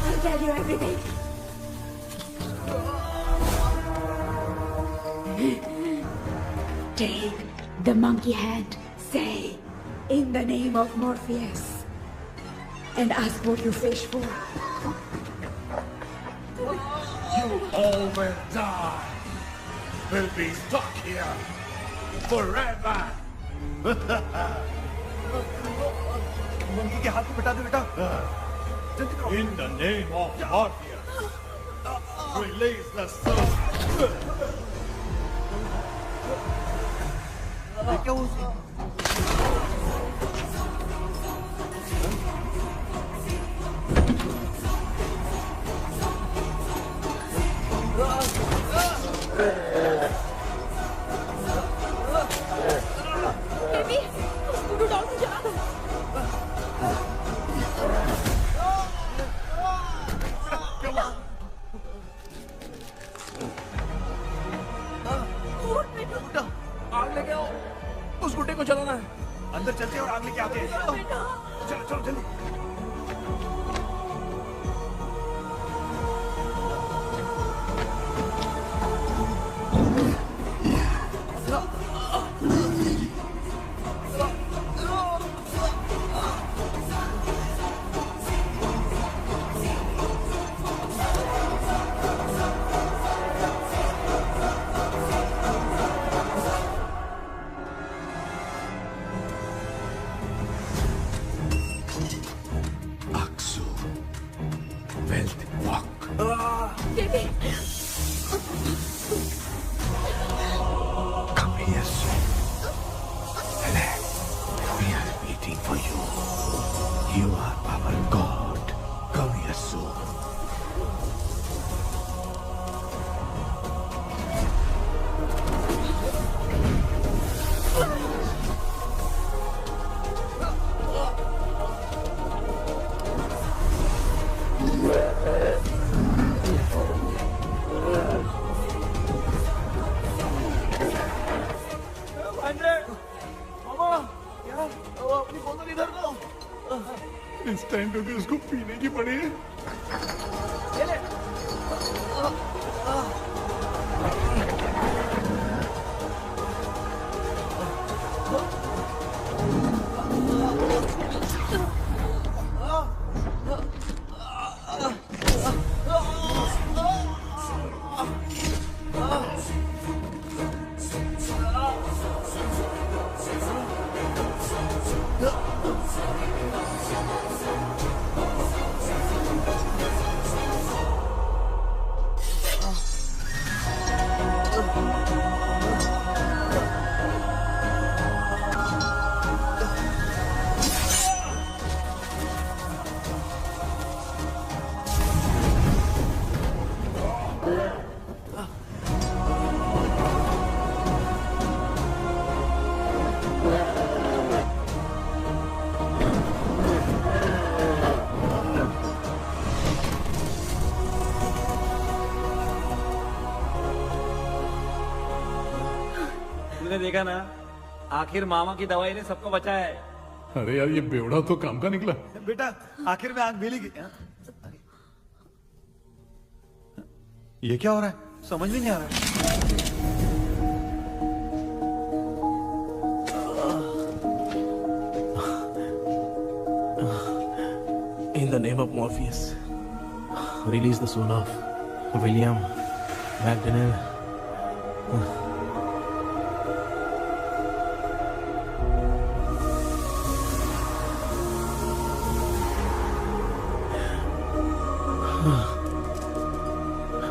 I'll tell you everything. Take the monkey hand. Say, in the name of Morpheus, and ask what you fish for. You all will die. We'll be stuck here forever. Monkey के हाथ को बिठा दे बेटा। In the name of Morpheus, release the soul. क्या वो baby, उसको डाल के चला दो। आग लेके आओ, उस गुड्डे को चलाना है। अंदर चलते हैं और आग लेके आते हैं। चलो चलो जल्दी। Baby, Come here soon. Relax. We are waiting for you. You are our God. Come here soon. इस टाइम पे भी उसको पीने की पड़ी है। तुमने देखा ना, आखिर मामा की दवाई ने सबको बचाया है। अरे यार ये बेवड़ा तो काम का निकला। बेटा आखिर में आग मिली गई। ये क्या हो रहा है? समझ में नहीं आ रहा है। In the name of Morpheus, Release the soul of William Magdalene.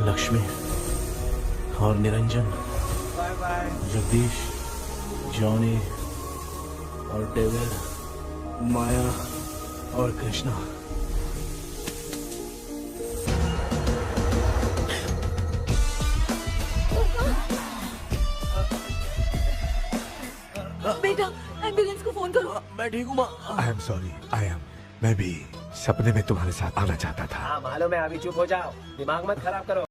Lakshmi और निरंजन, जगदीश, जॉनी और डेविड, माया और कृष्णा। बेटा एम्बुलेंस को फोन करो। मैं ठीक हूँ माँ। आई एम सॉरी, मैं भी सपने में तुम्हारे साथ आना चाहता था। हाँ मालूम है, अभी चुप हो जाओ, दिमाग मत खराब करो।